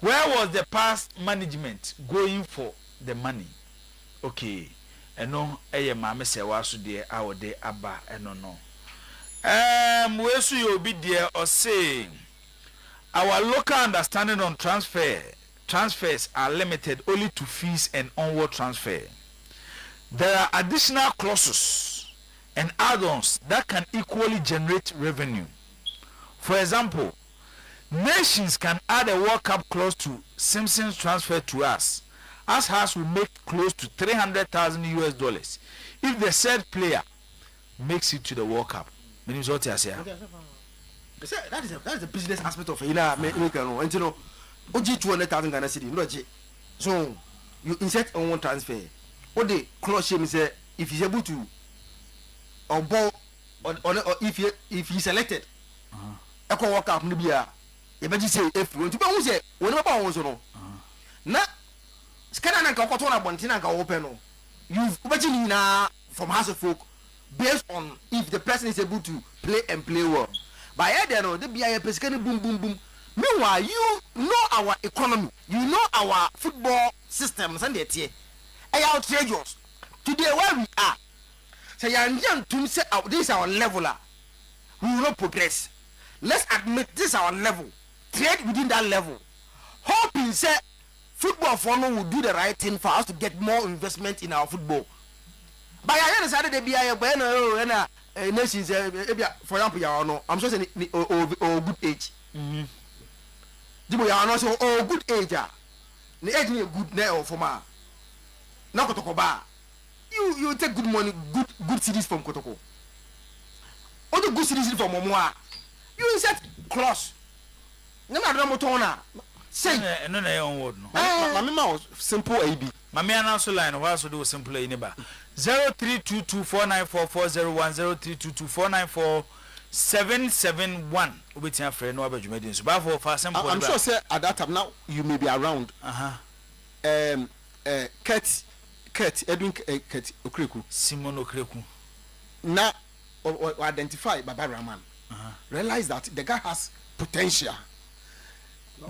Where was the past management going for the money? Okay. Eno eye maame se waso de awode aba eno no we so you be there or say our local understanding on transfers are limited only to fees and onward transfer. There are additional clauses and add-ons that can equally generate revenue. For example, nations can add a World Cup clause to Simpson's transfer to us. As has will make close to $300,000 if the said player makes it to the World Cup. Meaning what you say? That is the business aspect of it. And you know, OG 200,000 Ghana city. So you insert on one transfer. What the clause say if he's able to or ball or if he's selected, I can work out maybe a say if you want to say whenever I was on. Now. Skana na nka na bontina nka open no you've na from house of folk based on if the person is able to play and play well but here there no the bia pesika boom boom boom meanwhile you know our economy, you know our football systems and the outrageous today where we are say so to say this is our level we will not progress. Let's admit this is our level, trade within that level, hoping say football for no will do the right thing for us to get more investment in our football. But I decided to be a nations, for example, I'm sure it's a good age. You are not so good age. The age is good now for ma. Now Kotokoba, you take good money, good cities from Kotoko. All the good cities from Momoa. You insert clause. No matter what say no word no. Mama was simple AB. Mama announce line why so do simple neighbor. 0322494401 0322494771. Obetia friend no abadwumedin so ba for simple. I'm sure say at that time now you may be around. Kurt Edwin Kurt Okreku. Simon Okreku. Now identify Baba Rahman. Realize that the guy has potential.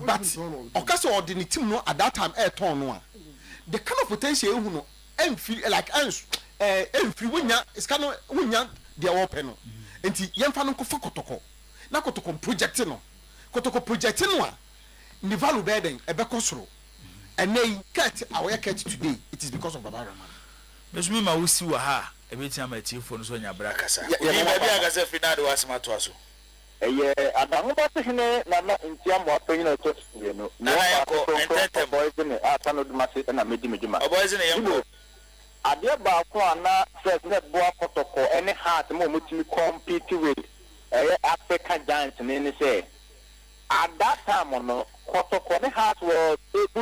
But okaso ordinary team no at that time turn no the kind of potential who no feel like free wonya iskano wonya the open no enti yemfa no kofa kotoko na kotoko project no ni value burden e be kosoro and nay cut our cut today it is because of Baba Rahman mesumi ma wusi wa ha e be tia ma tie fo no so nya bra kasa ya be agase final de wasema to aso Adamu Bassine, Nana, in Tiamo, you know, no, boys in the Asano Masi and a Midimidima. Boys in the Adia Bakwana says that Boakoto, any heart moment you compete with African giants, and then say, at that time, Kotoko, heart was